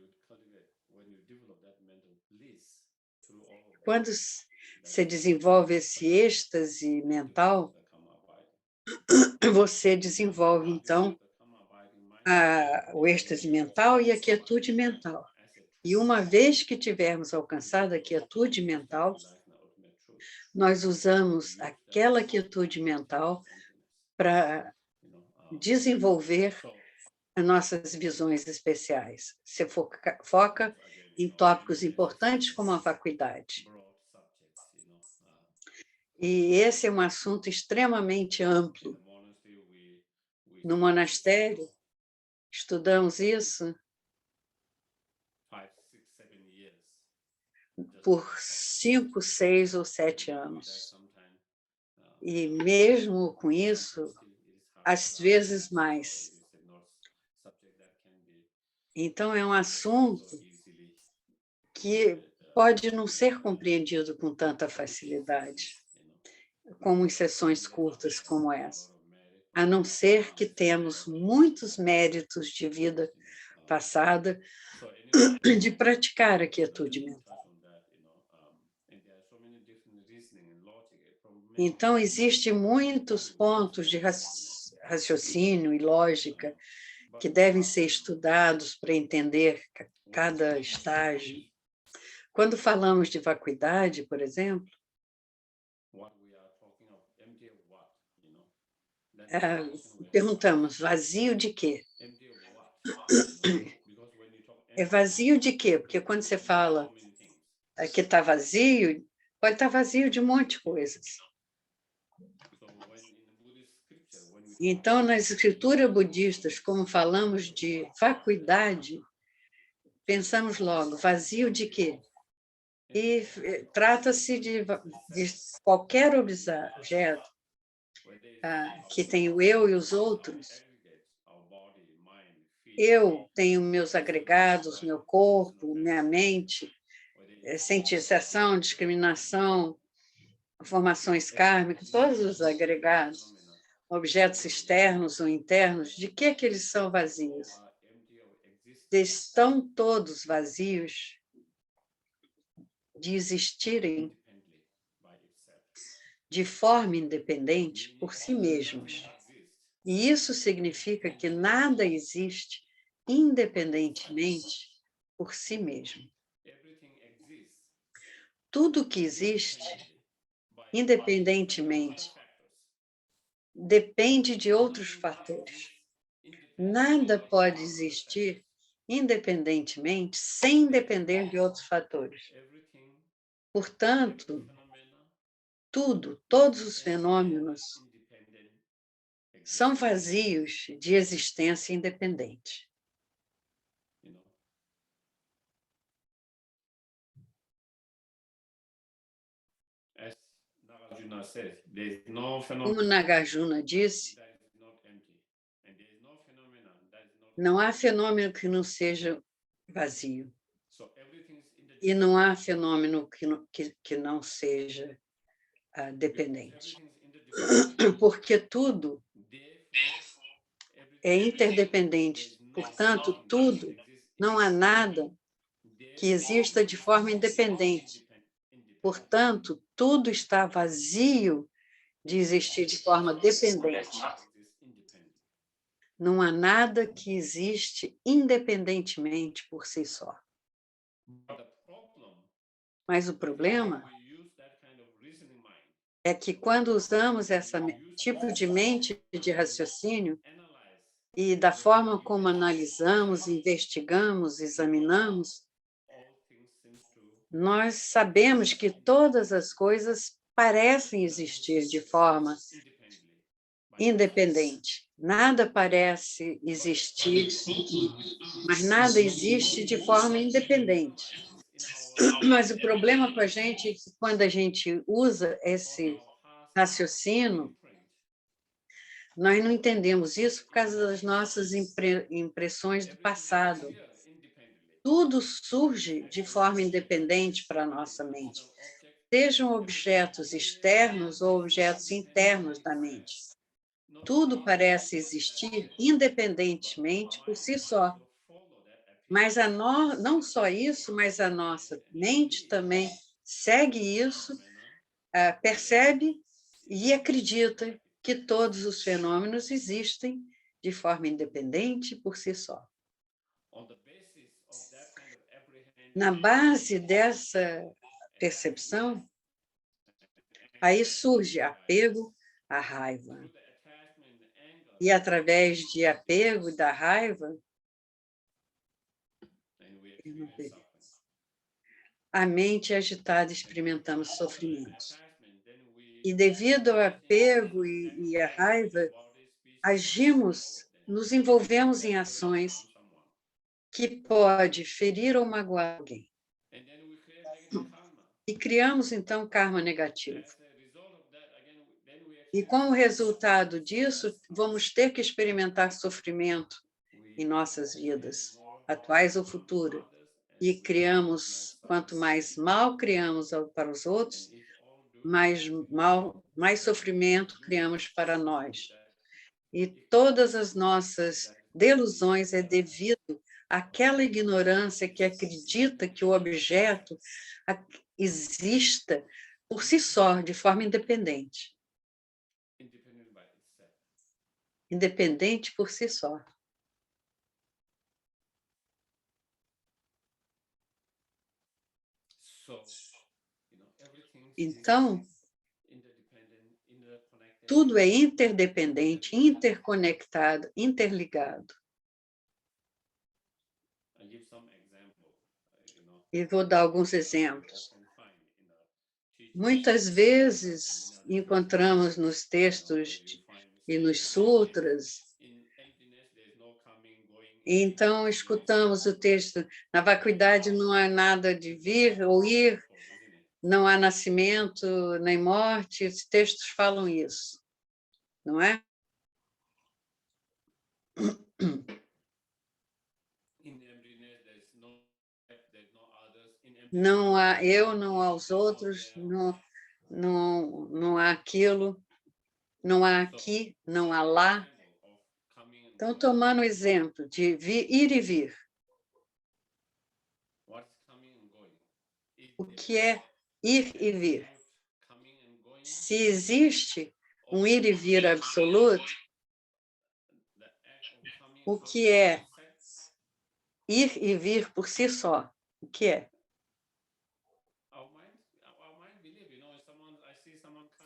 Quando você desenvolve esse êxtase mental, você desenvolve, então, o êxtase mental e a quietude mental. E uma vez que tivermos alcançado a quietude mental, nós usamos aquela quietude mental para desenvolver as nossas visões especiais. Você foca em tópicos importantes como a vacuidade. E esse é um assunto extremamente amplo. No monastério, estudamos isso por 5, 6 ou 7 anos. E mesmo com isso, às vezes mais. Então, é um assunto que pode não ser compreendido com tanta facilidade, como em sessões curtas como essa, a não ser que temos muitos méritos de vida passada de praticar a quietude mental. Então, existem muitos pontos de raciocínio e lógica que devem ser estudados para entender cada estágio. Quando falamos de vacuidade, por exemplo, perguntamos, vazio de quê? É vazio de quê? Porque quando você fala que está vazio, pode estar vazio de um monte de coisas. Então, nas escrituras budistas, como falamos de vacuidade, pensamos logo, vazio de quê? E trata-se de qualquer objeto que tem o eu e os outros. Eu tenho meus agregados, meu corpo, minha mente, sensação, discriminação, formações kármicas, todos os agregados, objetos externos ou internos, de que eles são vazios? Estão todos vazios de existirem de forma independente por si mesmos. E isso significa que nada existe independentemente por si mesmo. Tudo que existe, independentemente, depende de outros fatores. Nada pode existir independentemente sem depender de outros fatores. Portanto, todos os fenômenos são vazios de existência independente. Como Nagarjuna disse, não há fenômeno que não seja vazio. E não há fenômeno que não seja dependente. Porque tudo é interdependente. Portanto, tudo, não há nada que exista de forma independente. Portanto, tudo está vazio de existir de forma dependente. Não há nada que existe independentemente por si só. Mas o problema é que quando usamos esse tipo de mente de raciocínio e da forma como analisamos, investigamos, examinamos, nós sabemos que todas as coisas parecem existir de forma independente. Nada parece existir, mas nada existe de forma independente. Mas o problema com a gente é que quando a gente usa esse raciocínio, nós não entendemos isso por causa das nossas impressões do passado. Tudo surge de forma independente para a nossa mente, sejam objetos externos ou objetos internos da mente. Tudo parece existir independentemente por si só. Mas não só isso, mas a nossa mente também segue isso, percebe e acredita que todos os fenômenos existem de forma independente por si só. Na base dessa percepção, aí surge apego à raiva. E através de apego e da raiva, a mente é agitada, experimentamos sofrimento. E devido ao apego e à raiva, agimos, nos envolvemos em ações que pode ferir ou magoar alguém. E criamos, então, karma negativo. E como resultado disso, vamos ter que experimentar sofrimento em nossas vidas, atuais ou futuras. E criamos, quanto mais mal criamos para os outros, mais sofrimento criamos para nós. E todas as nossas delusões é devido àquela ignorância que acredita que o objeto exista por si só, de forma independente. Independente por si só. Então, tudo é interdependente, interconectado, interligado. E vou dar alguns exemplos. Muitas vezes encontramos nos textos e nos sutras, então escutamos o texto, na vacuidade não há nada de vir ou ir, não há nascimento nem morte, os textos falam isso, não é? Não há eu, não há os outros, não há aquilo, não há aqui, não há lá. Então, tomando o exemplo de ir e vir. O que é ir e vir? Se existe um ir e vir absoluto, o que é ir e vir por si só? O que é?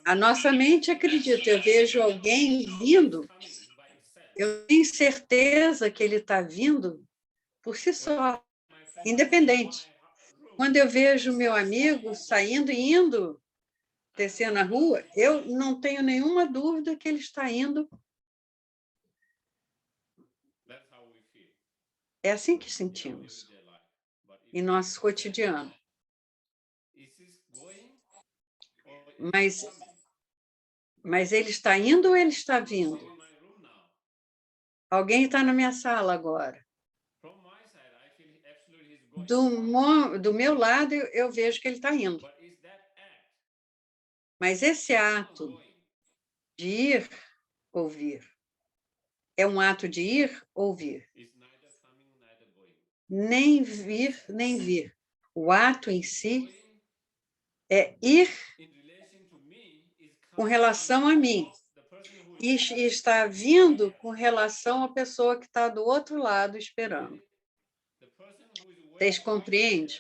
A nossa mente acredita. Eu vejo alguém vindo, eu tenho certeza que ele está vindo por si só, independente. Quando eu vejo meu amigo saindo e indo, descendo a rua, eu não tenho nenhuma dúvida que ele está indo. É assim que sentimos em nosso cotidiano. Mas ele está indo ou ele está vindo? Alguém está na minha sala agora. Do meu lado, eu vejo que ele está indo. Mas esse ato de ir ou vir é um ato de ir ou vir? Nem vir, nem vir. O ato em si é ir com relação a mim. E está vindo com relação à pessoa que está do outro lado esperando. Vocês compreendem?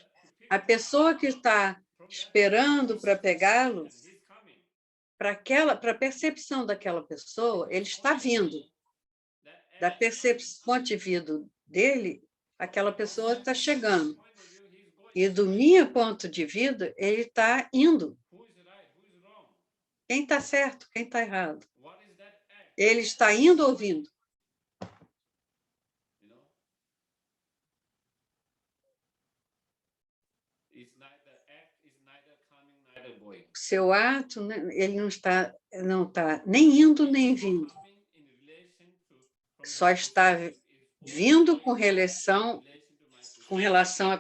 A pessoa que está esperando para pegá-lo, para a percepção daquela pessoa, ele está vindo. Da percepção de vida dele, aquela pessoa está chegando. E do meu ponto de vista, ele está indo. Quem está certo, quem está errado? Ele está indo ou vindo? O seu ato, ele não está nem indo nem vindo. Só está vindo com relação à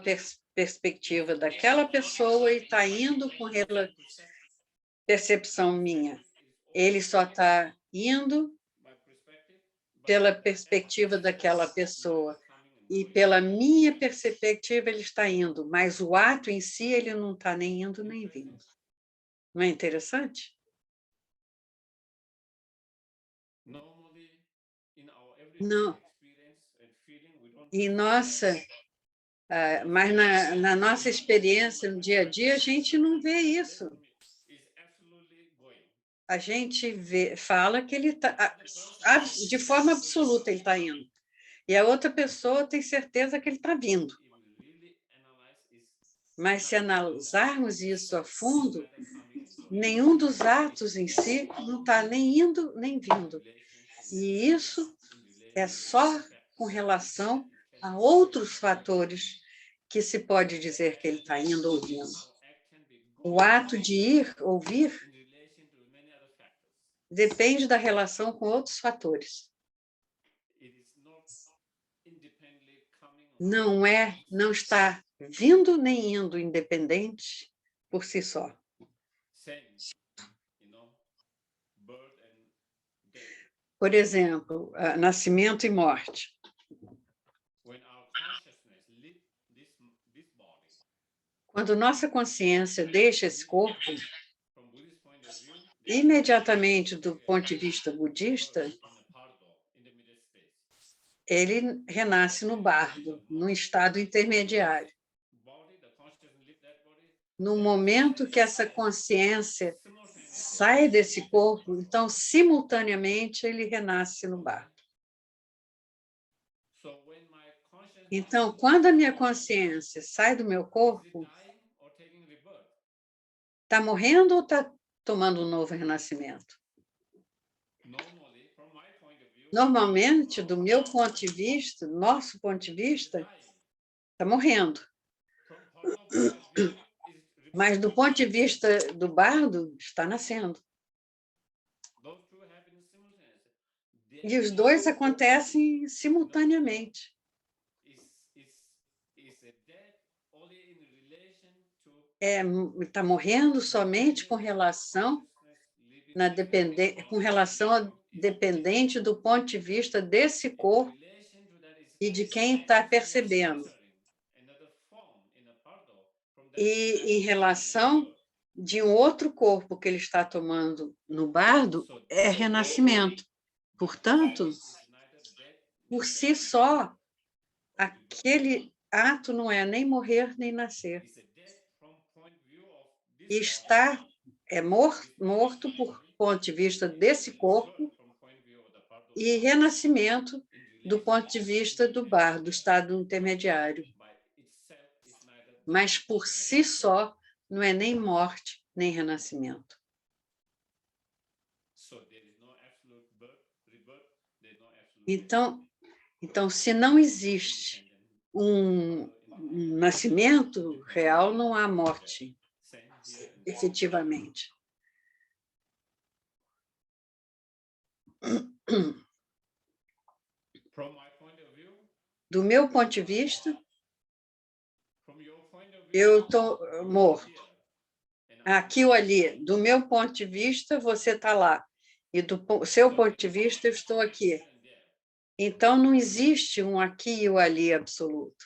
perspectiva daquela pessoa e está indo com percepção minha. Ele só está indo pela perspectiva daquela pessoa. E pela minha perspectiva, ele está indo. Mas o ato em si, ele não está nem indo nem vindo. Não é interessante? Não. E mas na nossa experiência, no dia a dia, a gente não vê isso. A gente fala que ele está, de forma absoluta, ele está indo. E a outra pessoa tem certeza que ele está vindo. Mas se analisarmos isso a fundo, nenhum dos atos em si não está nem indo nem vindo. E isso é só com relação a outros fatores que se pode dizer que ele está indo ou vindo. O ato de ir ou vir depende da relação com outros fatores. Não está vindo nem indo independente por si só. Por exemplo, nascimento e morte. Quando nossa consciência deixa esse corpo, imediatamente, do ponto de vista budista, ele renasce no bardo, num estado intermediário. No momento que essa consciência sai desse corpo, então, simultaneamente, ele renasce no bardo. Então, quando a minha consciência sai do meu corpo, está morrendo ou está tomando um novo renascimento? Normalmente, do meu ponto de vista, nosso ponto de vista, está morrendo. Mas, do ponto de vista do bardo, está nascendo. E os dois acontecem simultaneamente. está morrendo somente com relação com relação a dependente do ponto de vista desse corpo e de quem está percebendo. E em relação de um outro corpo que ele está tomando no bardo, é renascimento. Portanto, por si só, aquele ato não é nem morrer nem nascer. Morto por ponto de vista desse corpo e renascimento do ponto de vista do bardo, do estado intermediário. Mas por si só, não é nem morte, nem renascimento. Então, se não existe um nascimento real, não há morte, efetivamente. Do meu ponto de vista, eu estou morto. Aqui ou ali, do meu ponto de vista, você está lá. E do seu ponto de vista, eu estou aqui. Então, não existe um aqui e o ali absoluto.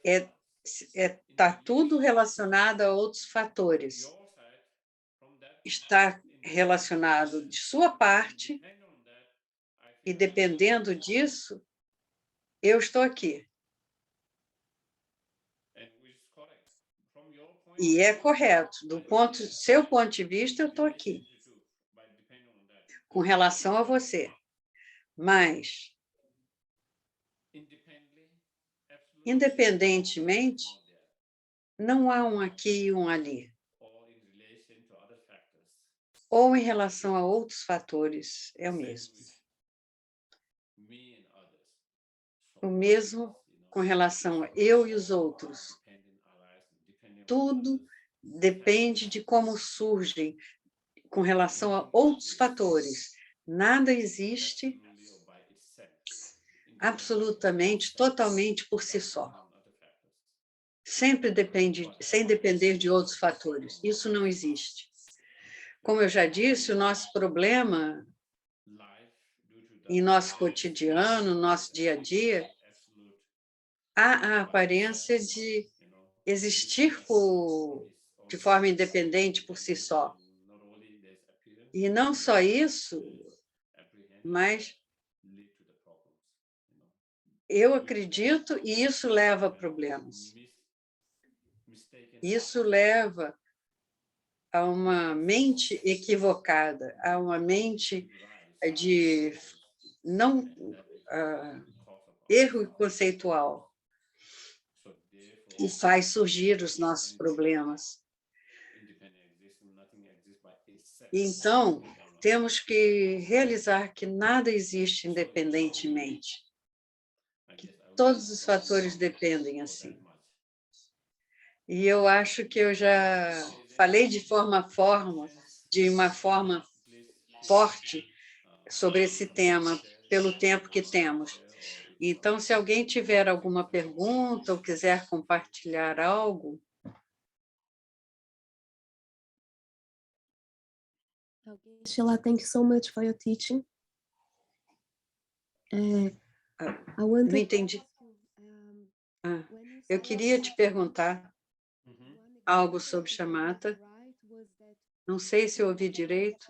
Está tudo relacionado a outros fatores. Está relacionado de sua parte, e dependendo disso, eu estou aqui. E é correto. Do seu ponto de vista, eu estou aqui, com relação a você. Mas, independentemente, não há um aqui e um ali. Ou em relação a outros fatores, é o mesmo. O mesmo com relação a eu e os outros. Tudo depende de como surgem com relação a outros fatores. Nada existe absolutamente, totalmente por si só. Sempre depende, sem depender de outros fatores. Isso não existe. Como eu já disse, o nosso problema em nosso cotidiano, nosso dia a dia, há a aparência de existir de forma independente por si só. E não só isso, mas eu acredito, e isso leva a problemas. Isso leva a uma mente equivocada, a uma mente de não erro conceitual, e faz surgir os nossos problemas. Então, temos que realizar que nada existe independentemente, que todos os fatores dependem assim. E eu acho que eu já falei de uma forma forte sobre esse tema, pelo tempo que temos. Então, se alguém tiver alguma pergunta ou quiser compartilhar algo. Sheila, thank you so much for your teaching. Não entendi. Eu queria te perguntar algo sobre Shamatha. Não sei se eu ouvi direito.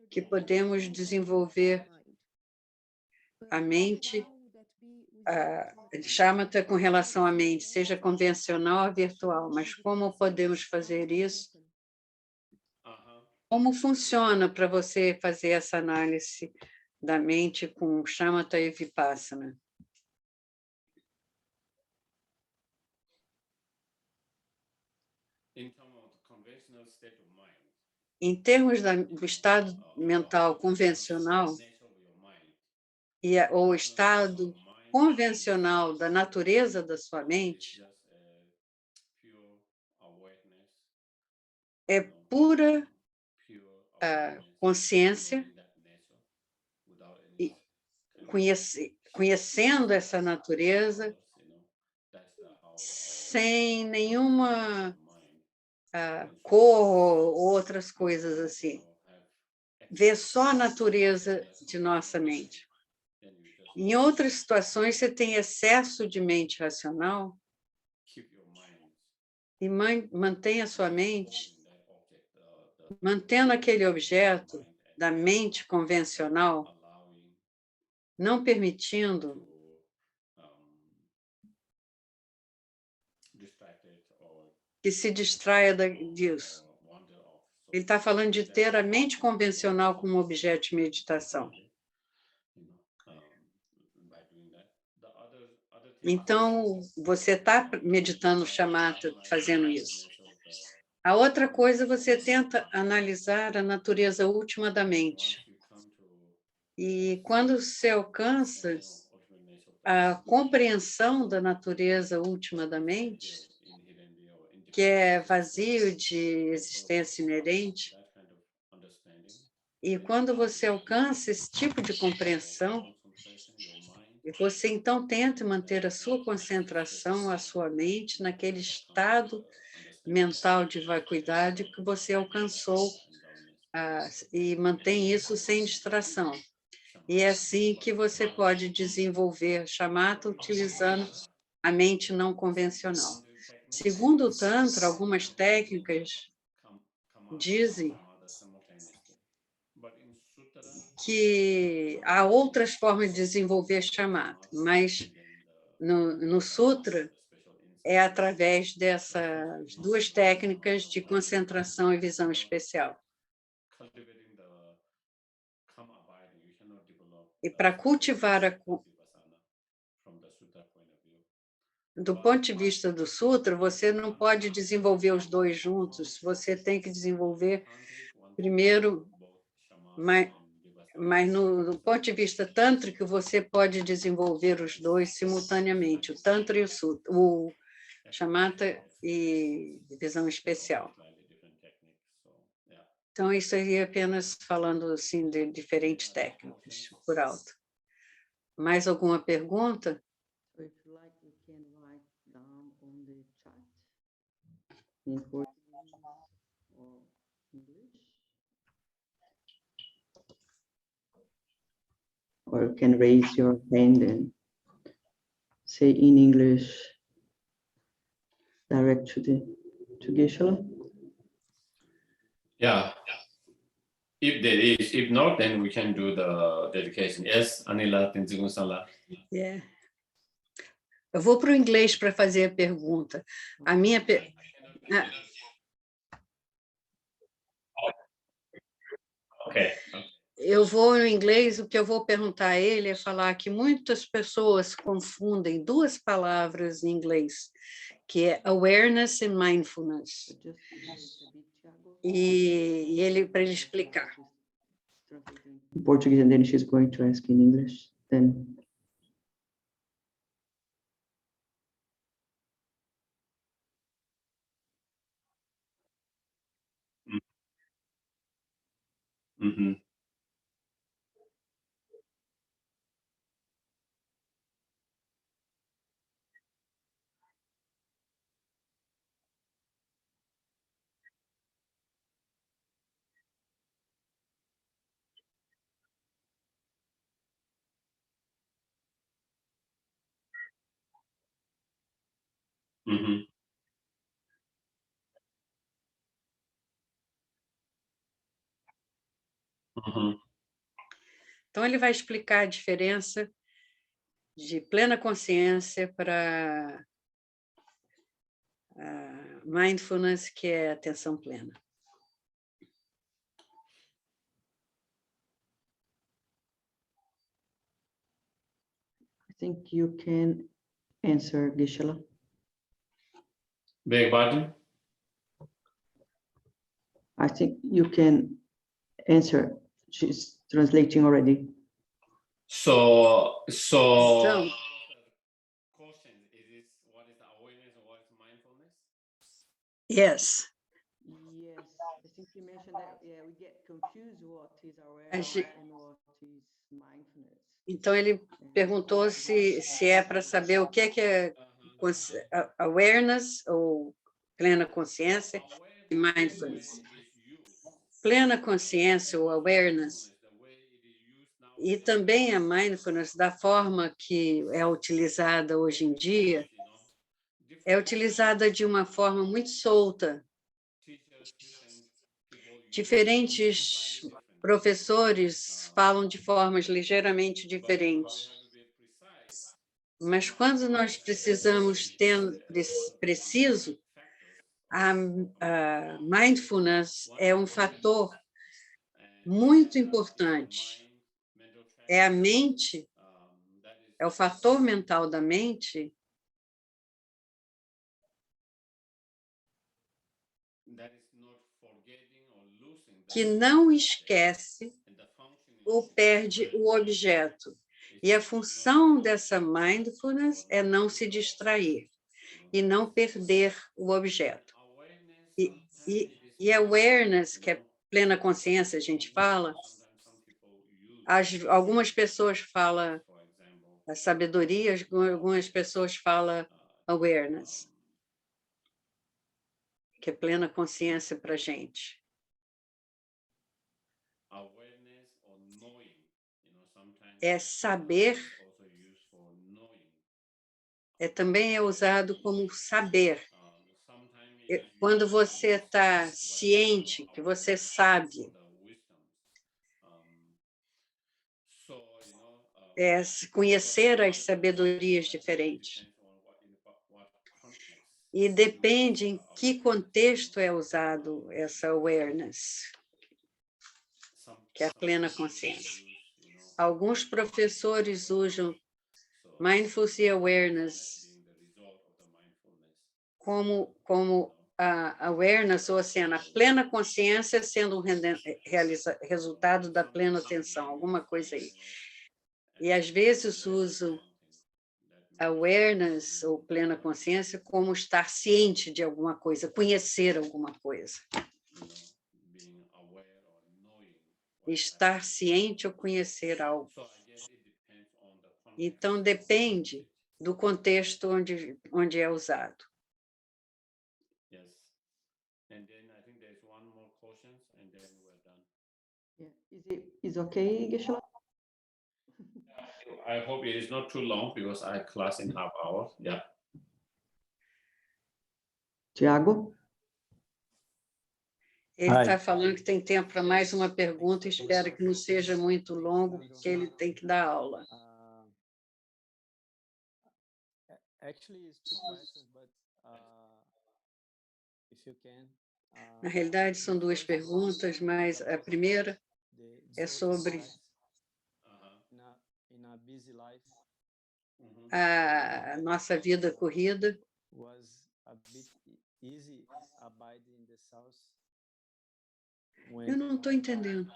Que podemos desenvolver a mente, Shamatha com relação à mente, seja convencional ou virtual, mas como podemos fazer isso? Como funciona para você fazer essa análise da mente com Shamatha e Vipassana? Em termos do estado mental convencional, ou estado convencional da natureza da sua mente, é pura consciência, e conhecendo essa natureza, sem nenhuma cor ou outras coisas assim. Ver só a natureza de nossa mente. Em outras situações, você tem excesso de mente racional e mantém a sua mente, mantendo aquele objeto da mente convencional, não permitindo que se distraia disso. Ele está falando de ter a mente convencional como objeto de meditação. Então, você está meditando shamatha, fazendo isso. A outra coisa, você tenta analisar a natureza última da mente. E quando você alcança a compreensão da natureza última da mente, que é vazio de existência inerente, e quando você alcança esse tipo de compreensão, você então tenta manter a sua concentração, a sua mente, naquele estado mental de vacuidade que você alcançou, e mantém isso sem distração. E é assim que você pode desenvolver shamatha utilizando a mente não convencional. Segundo o Tantra, algumas técnicas dizem que há outras formas de desenvolver shamatha, mas no Sutra é através dessas duas técnicas de concentração e visão especial. E para cultivar do ponto de vista do Sutra, você não pode desenvolver os dois juntos, você tem que desenvolver primeiro, mas no ponto de vista tântrico, você pode desenvolver os dois simultaneamente, o Tantra e o Sutra, o shamatha e visão especial. Então, isso aí é apenas falando assim, de diferentes técnicas, por alto. Mais alguma pergunta? If you like, you can write down on the chat in Portuguese or English. Or you can raise your hand and say in English direct to Geshe-la. Yeah. If there is, if not, then we can do the dedication. Yes, Anila Tenzin-Sala. Yeah. Eu vou para o inglês para fazer a pergunta. A minha Okay. Eu vou no inglês, o que eu vou perguntar a ele é falar que muitas pessoas confundem duas palavras em inglês, que é awareness e mindfulness. Just wait a bit, Thiago. E ele, para ele explicar. In Portuguese, and then she's going to ask in English. Then Mm-hmm. Mm-hmm. Mm-hmm. Então, ele vai explicar a diferença de plena consciência para mindfulness, que é atenção plena. I think you can answer, Geshe-la. Beg pardon? I think you can answer. She's translating already. So Então, question is what is the awareness and what is mindfulness? yes. Yes, I think you mentioned that. Yeah, we get confused what is A awareness gente- and what is mindfulness. Então, ele perguntou se é para saber o que é awareness, ou plena consciência, e mindfulness. Plena consciência, ou awareness, e também a mindfulness, da forma que é utilizada hoje em dia, é utilizada de uma forma muito solta. Diferentes professores falam de formas ligeiramente diferentes. Mas quando nós precisamos ter preciso, a mindfulness é um fator muito importante. É a mente, é o fator mental da mente que não esquece ou perde o objeto. E a função dessa mindfulness é não se distrair e não perder o objeto. E awareness, que é plena consciência, a gente fala, algumas pessoas falam a sabedoria, algumas pessoas falam awareness, que é plena consciência para a gente. É saber, também é usado como saber. Quando você está ciente, que você sabe, conhecer as sabedorias diferentes. E depende em que contexto é usado essa awareness, que é a plena consciência. Alguns professores usam mindfulness e awareness como a awareness, ou seja, a plena consciência sendo um resultado da plena atenção, alguma coisa aí. E às vezes usam awareness, ou plena consciência, como estar ciente de alguma coisa, conhecer alguma coisa. Estar ciente ou conhecer algo. Então, depende do contexto onde é usado. Is okay, Geshe-la? I hope it is not too long because I have class in half hour. Yeah. Tiago? Ele está falando que tem tempo para mais uma pergunta, espero que não seja muito longo, porque ele tem que dar aula. Actually, it's two questions, but if you can. Na realidade, são duas perguntas, mas a primeira é sobre a nossa vida corrida. Eu não estou entendendo.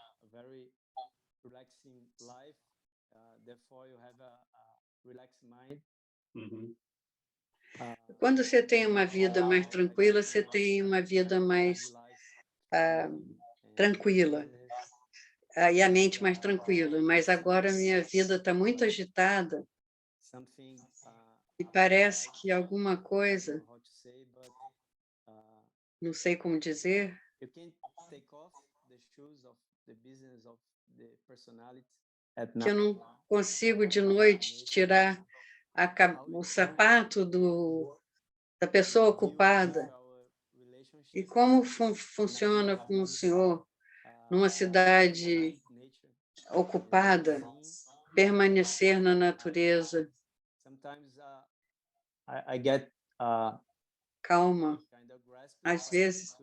Quando você tem uma vida mais tranquila, você tem uma vida mais tranquila. E a mente mais tranquila. Mas agora minha vida está muito agitada. E parece que alguma coisa, não sei como dizer, que eu não consigo de noite tirar o sapato da pessoa ocupada. E como funciona com o senhor numa cidade ocupada, permanecer na natureza calma? Às vezes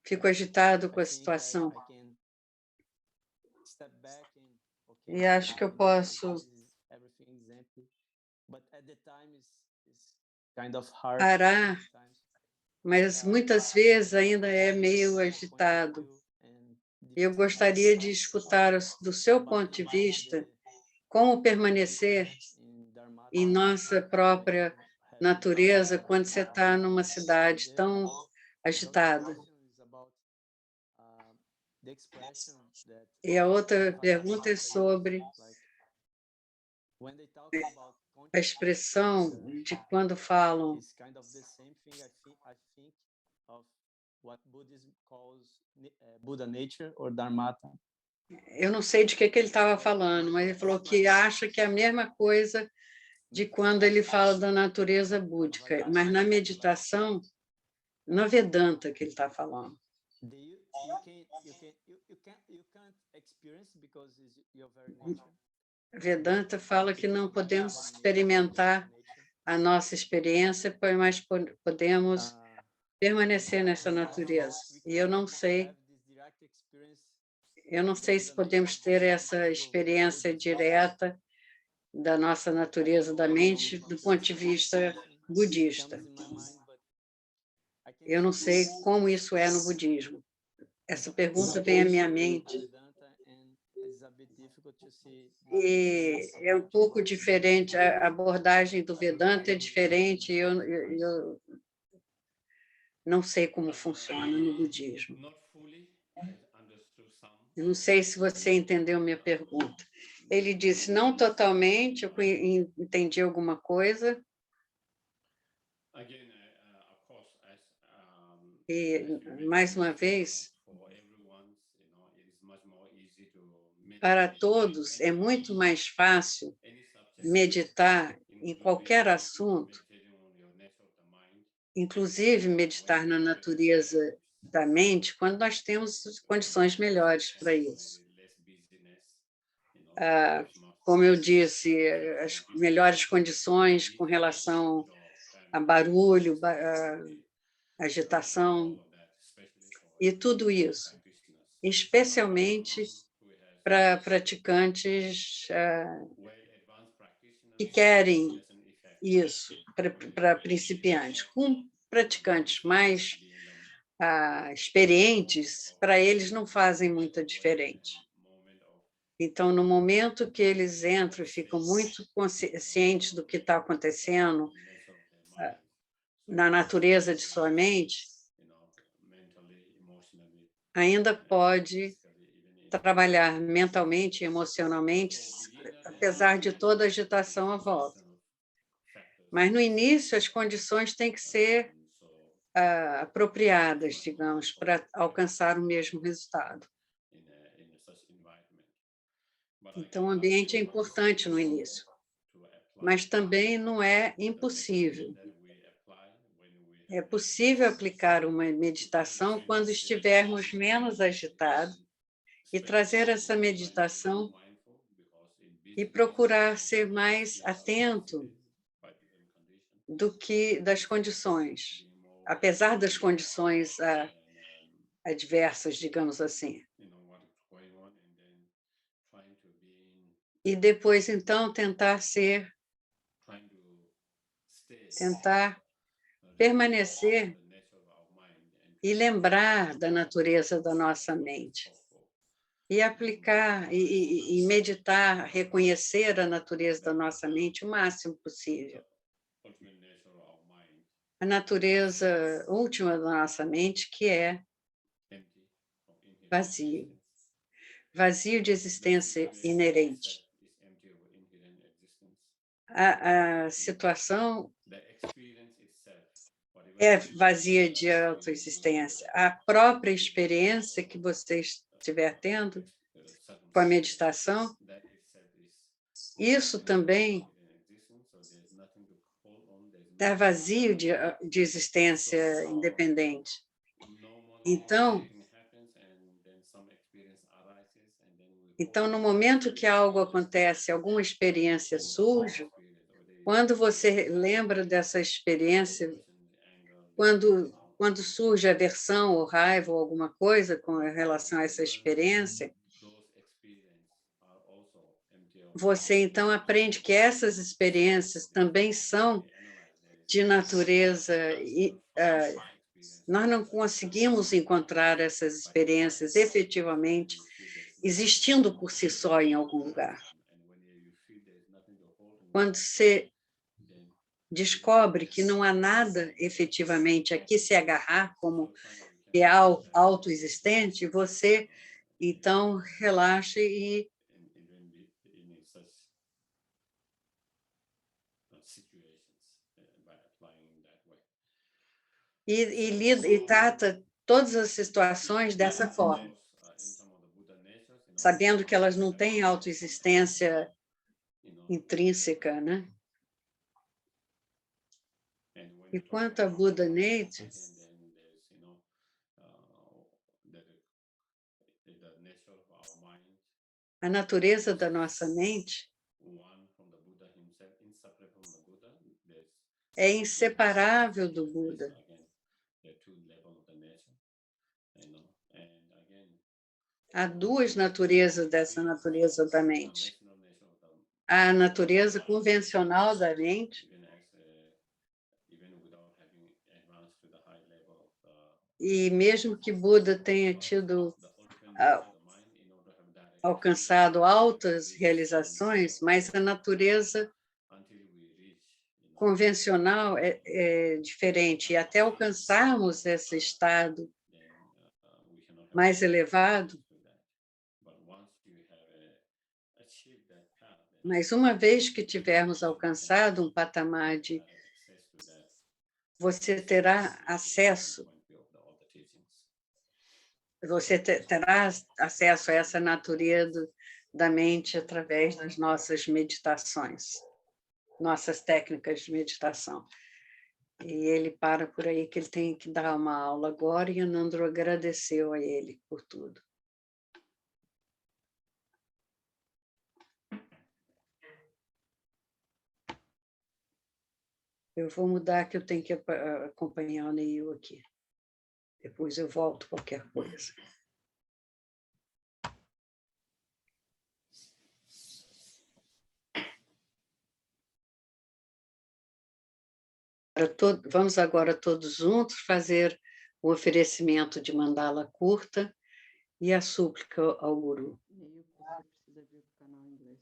fico agitado com a situação. E acho que eu posso parar, mas muitas vezes ainda é meio agitado. Eu gostaria de escutar do seu ponto de vista como permanecer em nossa própria natureza quando você está numa cidade tão agitada. E a outra pergunta é sobre a expressão de quando falam is kind of the same thing. I think of what Buddhism calls Buddha nature or Dharmata. eu não sei de que ele estava falando, mas ele falou que acha que é a mesma coisa de quando ele fala da natureza búdica, mas na meditação, na Vedanta que ele está falando. You can't experience because it's your very nature. Vedanta fala que não podemos experimentar a nossa experiência, mas podemos permanecer nessa natureza. E eu não sei se podemos ter essa experiência direta da nossa natureza da mente do ponto de vista budista. Eu não sei como isso é no budismo. Essa pergunta vem à minha mente. E é um pouco diferente, a abordagem do Vedanta é diferente, eu não sei como funciona no budismo. Eu não sei se você entendeu minha pergunta. Ele disse, não totalmente, eu entendi alguma coisa. E, mais uma vez, para todos é muito mais fácil meditar em qualquer assunto, inclusive meditar na natureza da mente, quando nós temos condições melhores para isso. Como eu disse, as melhores condições com relação a barulho, agitação e tudo isso, especialmente para praticantes que querem isso, para principiantes. Com praticantes mais experientes, para eles não fazem muita diferença. Então, no momento que eles entram e ficam muito conscientes do que está acontecendo na natureza de sua mente, ainda pode trabalhar mentalmente e emocionalmente, apesar de toda a agitação à volta. Mas, no início, as condições têm que ser apropriadas, digamos, para alcançar o mesmo resultado. Então, o ambiente é importante no início, mas também não é impossível. É possível aplicar uma meditação quando estivermos menos agitados e trazer essa meditação e procurar ser mais atento do que das condições, apesar das condições adversas, digamos assim. E depois, então, tentar permanecer e lembrar da natureza da nossa mente. E aplicar, e meditar, reconhecer a natureza da nossa mente o máximo possível. A natureza última da nossa mente, que é vazio. Vazio de existência inerente. A situação é vazia de autoexistência. A própria experiência que você estiver tendo com a meditação, isso também é vazio de existência independente. Então, no momento que algo acontece, alguma experiência surge, quando você lembra dessa experiência, quando surge aversão ou raiva ou alguma coisa com relação a essa experiência, você então aprende que essas experiências também são de natureza. Nós não conseguimos encontrar essas experiências efetivamente existindo por si só em algum lugar. Quando você descobre que não há nada efetivamente a que se agarrar como é autoexistente, você então relaxa e trata todas as situações dessa forma, sabendo que elas não têm autoexistência intrínseca, né? E quanto a Buda Nature, a natureza da nossa mente é inseparável do Buda. Há duas naturezas dessa natureza da mente. A natureza convencional da mente, e mesmo que Buda tenha alcançado altas realizações, mas a natureza convencional é diferente. E até alcançarmos esse estado mais elevado, mas uma vez que tivermos alcançado um patamar de, você terá acesso a essa natureza da mente através das nossas meditações, nossas técnicas de meditação. E ele para por aí que ele tem que dar uma aula agora, e a Nandro agradeceu a ele por tudo. Eu vou mudar, que eu tenho que acompanhar o Neil aqui. Depois eu volto qualquer coisa. Vamos agora todos juntos fazer o oferecimento de mandala curta e a súplica ao Guru. Neil, você precisa vir para o canal em inglês.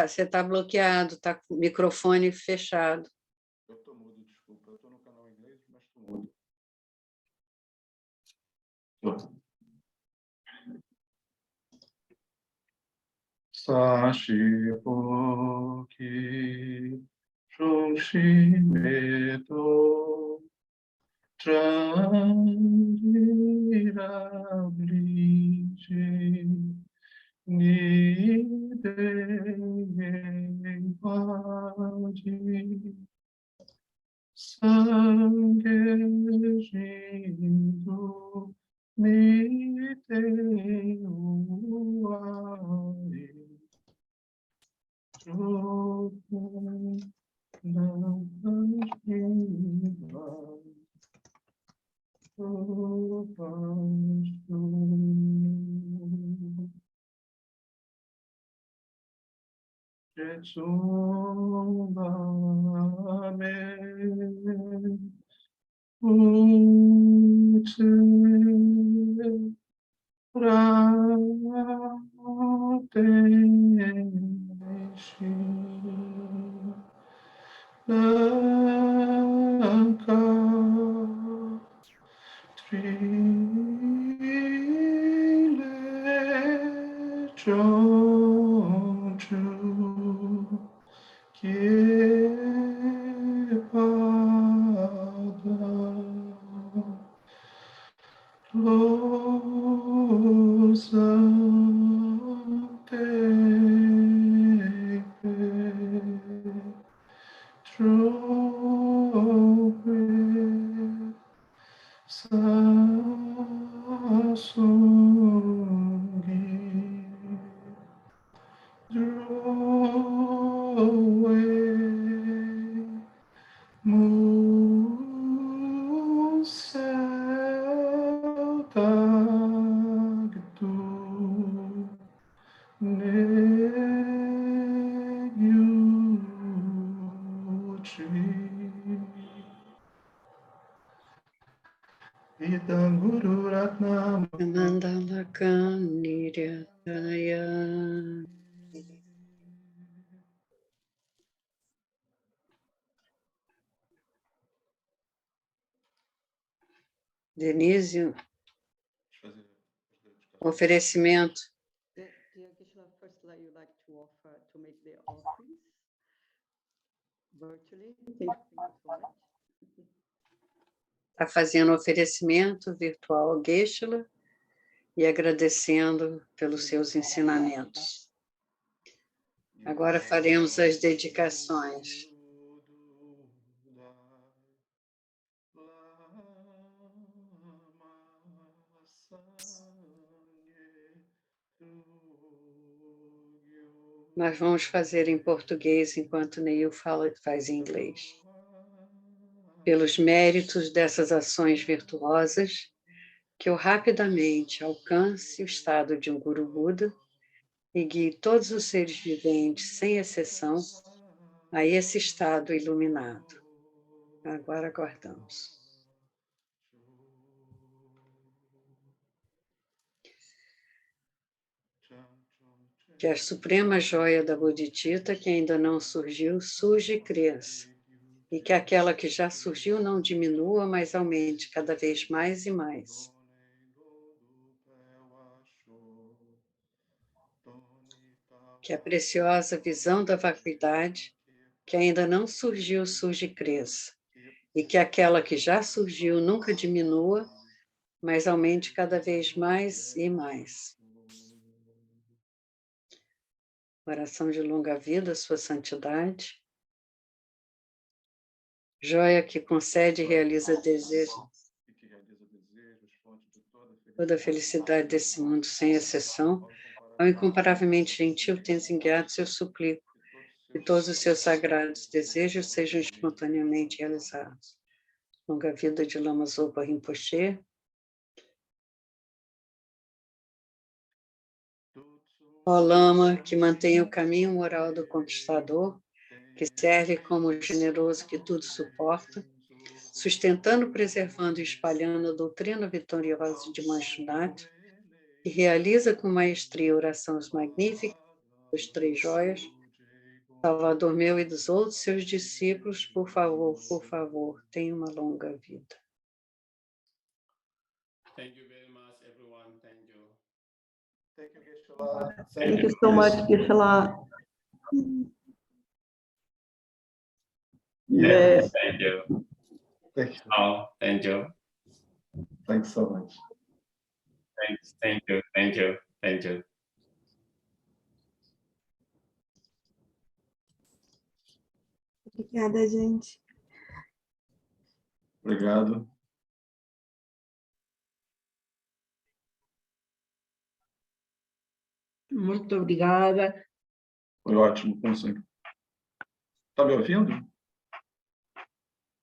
Você tá bloqueado, está com o microfone fechado. Eu estou mudo, desculpa. Eu estou no canal em inglês, mas estou mudo. Sashi Poki Shoshi Meto Chandira Brije Nide Vaji Sange Jindu Mite Uari Jokun Namajiva Sopashu Amen. Ute prateshi Lanka Trile Chonchu Guru Ratnam Mandala Kaniraya. Denise, oferecimento. Dear Geshe-la, first let you like with the office virtually. Thank you so much. Está fazendo oferecimento virtual ao Geshe-la e agradecendo pelos seus ensinamentos. Agora faremos as dedicações. Nós vamos fazer em português enquanto Neil faz em inglês. Pelos méritos dessas ações virtuosas, que eu rapidamente alcance o estado de um Guru Buda e guie todos os seres viventes, sem exceção, a esse estado iluminado. Agora aguardamos. Que a suprema joia da Bodhicitta, que ainda não surgiu, surja e cresça. E que aquela que já surgiu não diminua, mas aumente cada vez mais e mais. Que a preciosa visão da vacuidade, que ainda não surgiu, surja e cresça. E que aquela que já surgiu nunca diminua, mas aumente cada vez mais e mais. Oração de longa vida, sua santidade. Joia que concede e realiza desejos. Toda a felicidade desse mundo, sem exceção. Ao incomparavelmente gentil Tenzin Gyatso, eu suplico que todos os seus sagrados desejos sejam espontaneamente realizados. Longa vida de Lama Zopa Rinpoche. Ó Lama, que mantém o caminho moral do conquistador, que serve como generoso que tudo suporta, sustentando, preservando e espalhando a doutrina vitoriosa de Manchunath, que realiza com maestria orações magníficas das três joias, Salvador meu e dos outros seus discípulos, por favor, tenha uma longa vida. Thank you very much, everyone. Thank you. Thank you so much, Geshe-la. Yes, thank you. Thank you. Oh, thank you. Thanks so much. Thanks. Thank you. Thank you. Thank you. Obrigada, gente. Obrigado. Muito obrigada. Foi ótimo. Está me ouvindo?